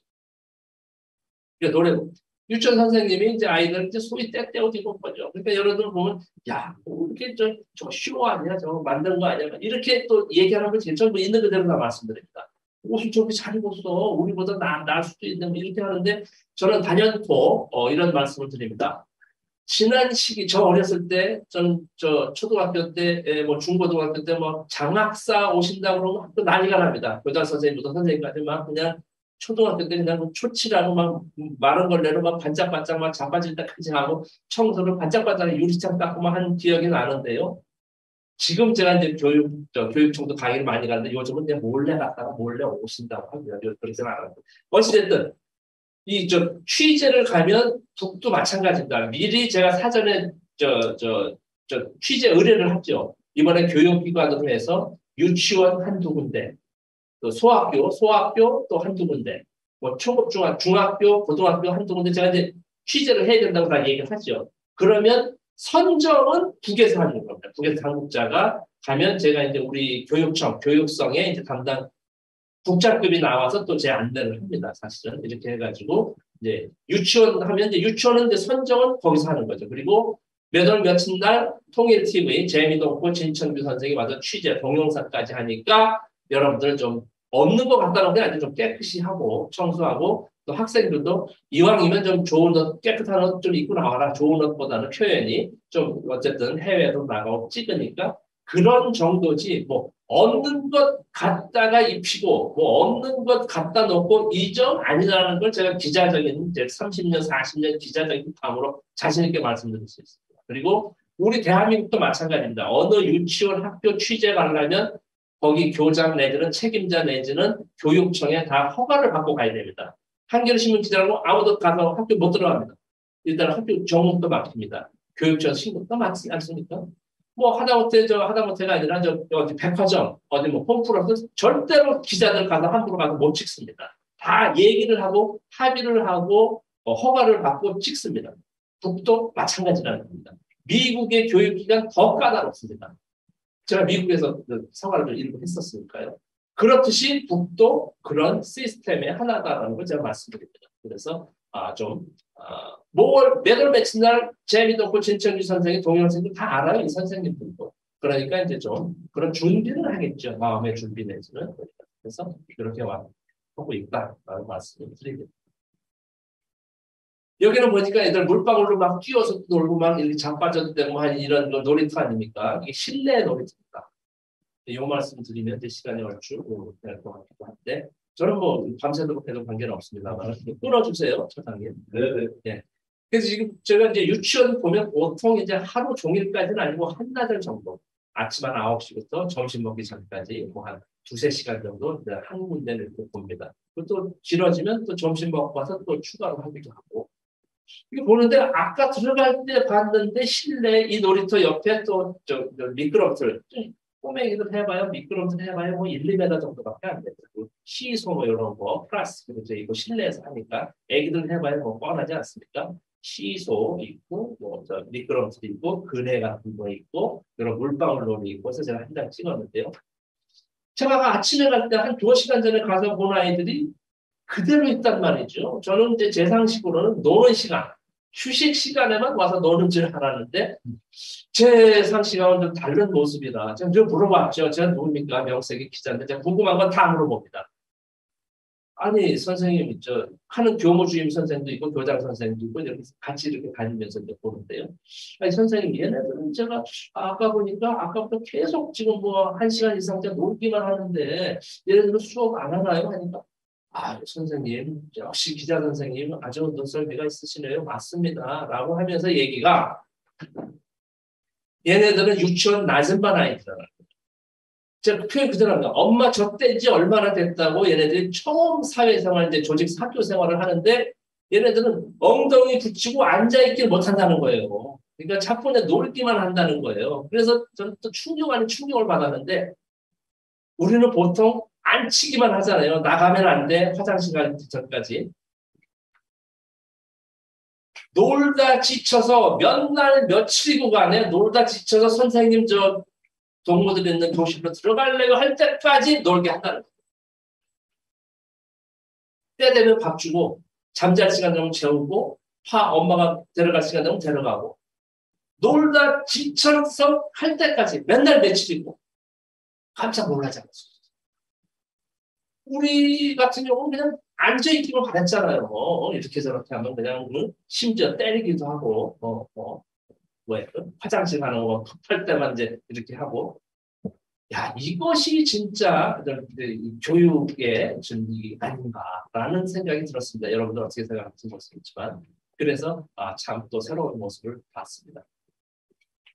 그러니까 노래 유치원 선생님이 이제 아이들 이제 소리 떼어지고 거죠. 그러니까 여러분들 보면 야, 뭐 이렇게 저 쇼 아니야, 저 만든 거 아니야, 이렇게 또 얘기하는 걸 제가 전부 있는 그대로 다 말씀드립니다. 옷을 저렇게 잘 입었어, 우리보다 나을 수도 있는 이렇게 하는데 저는 단연코 이런 말씀을 드립니다. 지난 시기 저 어렸을 때, 저 초등학교 때, 뭐 중고등학교 때 뭐 장학사 오신다 그러면 학교 난리가 납니다. 교장 선생님부터 선생님까지 막 그냥 초등학교 때 그냥 초치라고 막 마른 걸레로 막 반짝반짝 막 자빠질 때까지 하고 청소를 반짝반짝 유리창 닦고 막 한 기억이 나는데요. 지금 제가 이제 교육청도 강의를 많이 가는데 요즘은 그냥 몰래 갔다가 몰래 오신다고 합니다. 그러지는 않아요. 어찌됐든 취재를 가면 북도 마찬가지입니다. 미리 제가 사전에 취재 의뢰를 하죠. 이번에 교육기관으로 해서 유치원 한두 군데, 또 소학교 또 한두 군데, 뭐 초급, 중학교, 고등학교 한두 군데 제가 이제 취재를 해야 된다고 다 얘기를 하죠. 그러면 선정은 북에서 하는 겁니다. 북에서 당국자가 가면 제가 이제 우리 교육청, 교육성에 이제 담당 국장급이 나와서 또 제 안내를 합니다. 사실은 이렇게 해가지고 이제 유치원 하면 이제 유치원은 이제 선정은 거기서 하는 거죠. 그리고 몇 월 며칠 날 통일 TV 재미동포 진천규 선생이 와서 취재 동영상까지 하니까 여러분들 좀 없는 것 같다는 게 아니라 좀 깨끗이 하고 청소하고 또 학생들도 이왕이면 좀 좋은 옷 깨끗한 옷 좀 입고 나와라. 좋은 옷보다는 표현이 좀 어쨌든 해외로 나가고 찍으니까 그런 정도지 뭐 없는 것 갖다가 입히고 뭐 없는 것 갖다 놓고 이 점 아니라는 걸 제가 기자적인 이제 30년 40년 기자적인 감으로 자신 있게 말씀드릴 수 있습니다. 그리고 우리 대한민국도 마찬가지입니다. 어느 유치원 학교 취재 가려면 거기 교장 내지는 책임자 내지는 교육청에 다 허가를 받고 가야 됩니다. 한겨레 신문 기자라고 아무도 가서 학교 못 들어갑니다. 일단 학교 정문도 막힙니다. 교육청 신문도 막지 않습니까? 뭐 하다못해가 아니라 어디 백화점 어디 뭐 홈플러스 절대로 기자들 가서 함부로 가서 못 찍습니다. 다 얘기를 하고 합의를 하고 허가를 받고 찍습니다. 북도 마찬가지라는 겁니다. 미국의 교육기관 더 까다롭습니다. 제가 미국에서 생활을 일부 했었으니까요. 그렇듯이 북도 그런 시스템의 하나다라는 걸 제가 말씀드립니다. 그래서 몇월 며칠 날 재미동포 진천규 선생님, 동영생들 다 알아요. 이 선생님들도. 그러니까 이제 좀 그런 준비를 하겠죠. 마음의 준비 내지는. 그래서 이렇게 하고 있다라는 말씀을 드립니다. 여기는 보니까 애들 물방울로 막 뛰어서 놀고 막 이렇게 자빠져도 되고 한 이런 놀이터 아닙니까? 이게 실내 놀이터입니다. 이 말씀 드리면 이제 시간이 얼추 될 것 같기도 한데 저는 뭐 밤새도록 해도 관계는 없습니다만 끊어주세요, 처장님. 네. 네. 그래서 지금 제가 이제 유치원 보면 보통 이제 하루 종일까지는 아니고 한나절 정도. 아침 한 9시부터 점심 먹기 전까지 뭐 한 두세 시간 정도 한 군데를 이렇게 봅니다. 또 길어지면 또 점심 먹고 와서 또 추가로 하기도 하고. 이거 보는데 아까 들어갈 때 봤는데 실내 이 놀이터 옆에 또 미끄럼틀 꼬맹이들 해봐요. 미끄럼틀 해봐요. 뭐 1, 2m 정도밖에 안 되고 시소 뭐 이런 거 플라스틱 이거 실내에서 하니까 애기들 해봐요. 뭐 뻔하지 않습니까? 시소 있고 뭐저 미끄럼틀 있고 그네 같은 거 있고 이런 물방울 놀이 있고 해서 제가 한 장 찍었는데요. 제가 아침에 갈 때 한 2시간 전에 가서 본 아이들이 그대로 있단 말이죠. 저는 이제 제 상식으로는 노는 시간, 휴식 시간에만 와서 노는 줄 알았는데 제 상식하고는 좀 다른 모습이라 제가 물어봤죠. 제가 누굽니까? 명색이 기자인데 제가 궁금한 건 다 물어봅니다. 아니 선생님 저 하는 교무주임 선생도 있고 교장 선생도 있고 이렇게 같이 이렇게 다니면서 이제 보는데요. 아니 선생님 얘네들은 제가 아까 보니까 아까부터 계속 지금 뭐 1시간 이상 놀기만 하는데 얘네들은 수업 안 하나요? 하니까 아, 선생님, 역시 기자 선생님 아주 눈썰미가 있으시네요. 맞습니다. 라고 하면서 얘기가 얘네들은 유치원 낮은 반 아이들이잖아요. 제가 표현 그대로 합니다. 엄마 저 뗀지 얼마나 됐다고 얘네들이 처음 사회생활, 이제 조직 학교 생활을 하는데 얘네들은 엉덩이 붙이고 앉아있길 못한다는 거예요. 그러니까 자꾸 놀기만 한다는 거예요. 그래서 저는 또 충격 아닌 충격을 받았는데 우리는 보통 앉히기만 하잖아요. 나가면 안 돼. 화장실 가기 전까지. 놀다 지쳐서 몇 날 며칠이고 간에 놀다 지쳐서 선생님 저 동무들 있는 교실로 들어갈래요 할 때까지 놀게 한다는 거예요. 때 되면 밥 주고 잠잘 시간 되면 재우고 엄마가 데려갈 시간 되면 데려가고 놀다 지쳐서 할 때까지 맨날 며칠이고 깜짝 놀라지 않았어요. 우리 같은 경우는 그냥 앉아있기만 바랬잖아요. 이렇게 저렇게 하면 그냥 심지어 때리기도 하고 화장실 가는 거 급할 때만 이제 이렇게 하고 야 이것이 진짜 교육의 준비 아닌가라는 생각이 들었습니다. 여러분들 어떻게 생각하실지 모르겠지만 그래서 참 또 새로운 모습을 봤습니다.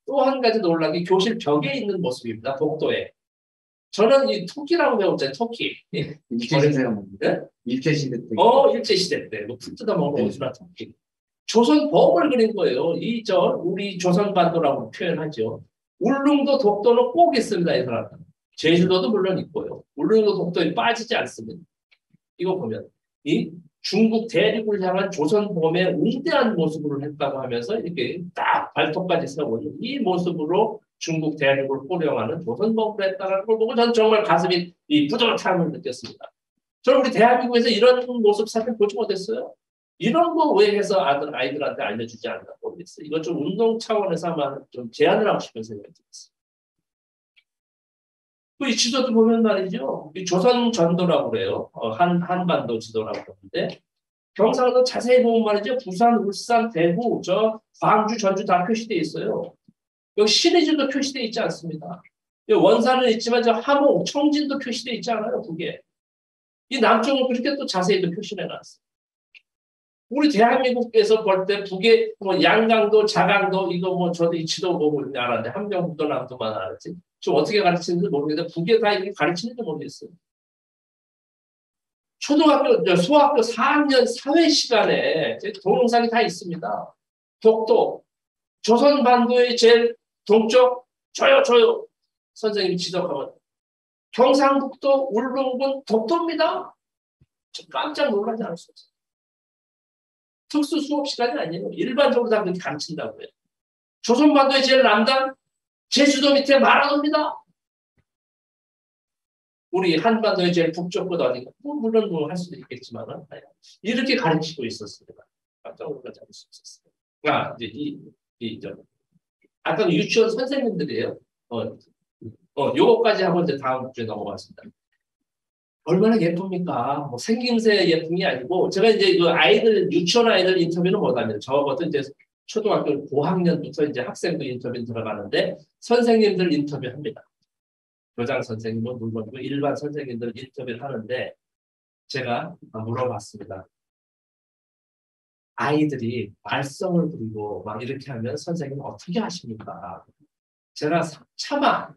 또 한 가지 놀라기 교실 벽에 있는 모습입니다. 복도에. 저는 이 토끼라고 배웠잖아요. 토끼. 일제시대가 뭡니까? 일제시대 때. 일제시대 때. 풀 뜯어먹는 옷이나 토끼. 조선복을 그린 거예요. 우리 조선반도라고 표현하죠. 울릉도, 독도는 꼭 있습니다. 이 사람은. 제주도도 물론 있고요. 울릉도, 독도에 빠지지 않습니다. 이거 보면 이 중국 대륙을 향한 조선범의 위대한 모습으로 했다고 하면서 이렇게 딱 발톱까지 세우는 이 모습으로 중국 대륙을 호령하는 조선범을 했다는 걸 보고 저는 정말 가슴이 뿌듯함을 느꼈습니다. 저는 우리 대한민국에서 이런 모습 사실 보지 못했어요. 이런 거 왜 해서 아이들한테 알려주지 않나 모르겠어요. 이거 좀 운동 차원에서 아마 좀 제안을 하고 싶은 생각이 들었어요. 이 지도도 보면 말이죠. 이 조선 전도라고 그래요. 한반도 지도라고 그러는데 경상도 자세히 보면 말이죠. 부산, 울산, 대구, 광주, 전주 다 표시되어 있어요. 여기 신의주도 표시되어 있지 않습니다. 원산은 있지만 함흥, 청진도 표시되어 있지 않아요. 그게. 이 남쪽은 그렇게 또 자세히 표시를 해놨어요. 우리 대한민국에서 볼 때 북에 뭐 양강도, 자강도 이거 뭐 저도 이 지도 보고 알았는데 함경북도 남도만 알았지. 좀 어떻게 가르치는지 모르겠는데 북에 다 이렇게 가르치는지 모르겠어요. 초등학교, 소학교 4학년 사회 시간에 동영상이 다 있습니다. 독도, 조선반도의 제일 동쪽 저요 선생님이 지적하면 경상북도 울릉군 독도입니다. 저 깜짝 놀라지 않을 수 없어요. 특수 수업 시간이 아니에요. 일반적으로 다 그렇게 가르친다고요. 조선반도의 제일 남단 제주도 밑에 마라도입니다. 우리 한반도의 제일 북쪽 끝 어디가 물론 할 수도 있겠지만 이렇게 가르치고 있었습니다. 깜짝 놀라지 않을 수 없었어요. 이제 아까 유치원 선생님들이에요. 요거까지 하고 이제 다음 주에 넘어갔습니다. 얼마나 예쁩니까? 뭐 생김새 예쁨이 아니고 제가 이제 그 아이들 유치원 아이들 인터뷰는 못합니다. 저것도 이제 초등학교 고학년부터 이제 학생들 인터뷰 들어가는데 선생님들 인터뷰합니다. 교장 선생님은 물론이고 일반 선생님들 인터뷰를 하는데 제가 물어봤습니다. 아이들이 말썽을 부리고 막 이렇게 하면 선생님 어떻게 하십니까? 제가 차마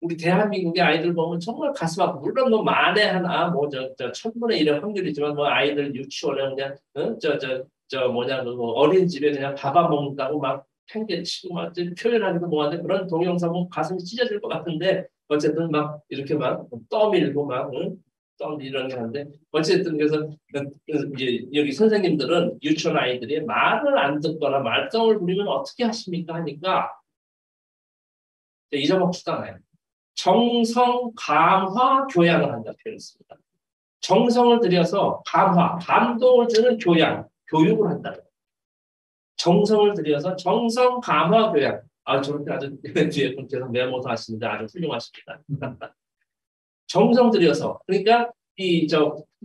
우리 대한민국의 아이들 보면 정말 가슴 아프고 물론 뭐 만에 하나 뭐 저 천분의 일의 확률이지만 뭐 아이들 유치원에 그냥 저 뭐냐 그 어린이집에 그냥 밥 안 먹는다고 막 팽개치고 막 표현하기도 뭐하는데 그런 동영상 보면 가슴이 찢어질 것 같은데 어쨌든 막 이렇게 막 떠밀고 막 이런 게 하는데 어쨌든 그래서 여기 선생님들은 유치원 아이들이 말을 안 듣거나 말썽을 부리면 어떻게 하십니까 하니까 잊어먹지도 않아요. 정성 감화 교양을 한다 표현했습니다. 정성을 들여서 감화, 감동을 주는 교육을 한다. 정성을 들여서 정성 감화 교양. 아, 저렇게 아주 뒤에 분께서 메모도 하시는데 아주 훌륭하십니다. 정성 들여서 그러니까 이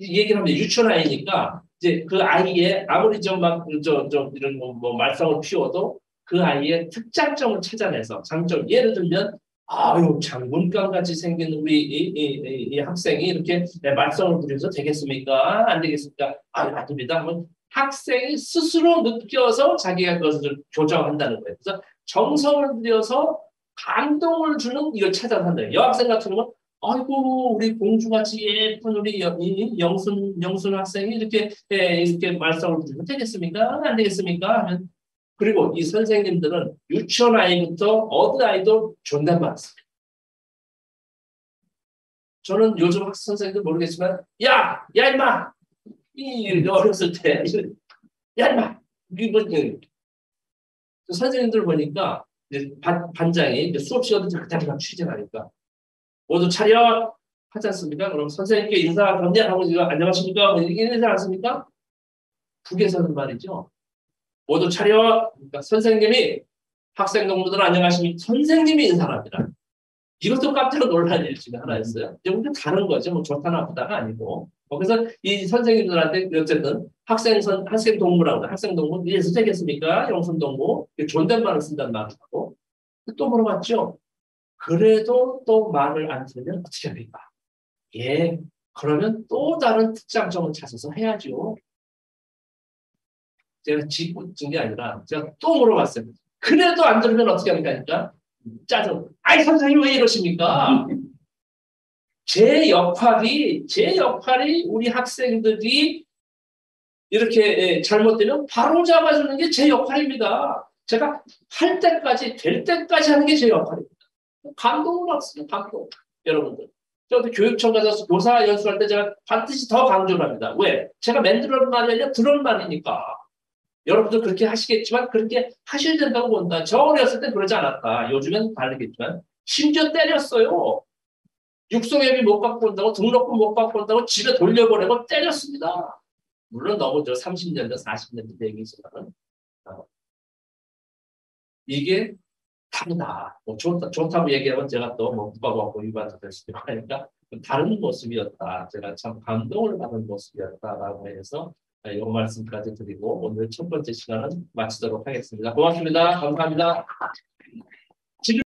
얘기를 하면 유치원 아이니까 이제 그 아이의 아무리 좀막저 이런 뭐 말썽을 피워도 그 아이의 특장점을 찾아내서 장점 예를 들면 아유 장군감 같이 생긴 우리 이 학생이 이렇게 말썽을 부려서 되겠습니까? 안 되겠습니까? 아닙니다. 하면 학생이 스스로 느껴서 자기가 그것을 교정한다는 거예요. 그래서 정성을 들여서 감동을 주는 이걸 찾아서 한다. 여학생 같은 경우는 아이고 우리 공주같이 예쁜 우리 영순 학생이 이렇게 말썽을 부리면 되겠습니까? 안 되겠습니까? 하면 그리고 이 선생님들은 유치원 아이부터 어느 아이도 존댓말 씁니다. 저는 요즘 학생 선생님들 모르겠지만 야 임마 이 어렸을 때 야 임마 선생님들 보니까 반장이 수업 시간도 잠깐 취재하니까 모두 차려 하지 않습니까? 그럼 선생님께 인사 건네하고 안녕하십니까? 뭐 이렇게 인사 않습니까? 북에서는 말이죠. 모두 차려. 그러니까 선생님이 학생 동무들 안녕하십니까? 선생님이 인사를 합니다. 이것도 깜짝 놀란 일 중에 하나였어요. 이게 다른 거죠. 뭐 좋다 나쁘다가 아니고. 그래서 이 선생님들한테 어쨌든 학생 동무라고 학생 동무 이해서 되겠습니까? 영순 동무 존댓말을 쓴다는 말을 하고 또 물어봤죠. 그래도 또 말을 안 들으면 어떻게 합니까? 예, 그러면 또 다른 특장점을 찾아서 해야죠. 제가 짓고 진 게 아니라 제가 또 물어봤어요. 그래도 안 들으면 어떻게 합니까? 그러니까 짜증. 아이 선생님 왜 이러십니까? 제 역할이 우리 학생들이 이렇게 잘못되면 바로 잡아주는 게 제 역할입니다. 제가 할 때까지 될 때까지 하는 게 제 역할입니다. 감동을 받습니다. 감동. 여러분들. 저도 교육청 가서 교사 연수할 때 제가 반드시 더 강조를 합니다. 왜? 제가 만들어는 말이 아니라 들은 말이니까. 여러분도 그렇게 하시겠지만 그렇게 하셔야 된다고 본다. 저 어렸을 때 그러지 않았다. 요즘엔 다르겠지만 심지어 때렸어요. 육성회비 못 갖고 온다고 등록금 못 갖고 온다고 집에 돌려보내고 때렸습니다. 물론 너무 30년대 40년대 얘기지만 이게 다르다. 뭐 좋다고 얘기하면 제가 또뭐 국가보안법 위반도 될 수도 있고 하니까 다른 모습이었다. 제가 참 감동을 받은 모습이었다라고 해서 이 말씀까지 드리고 오늘 첫 번째 시간은 마치도록 하겠습니다. 고맙습니다. 감사합니다.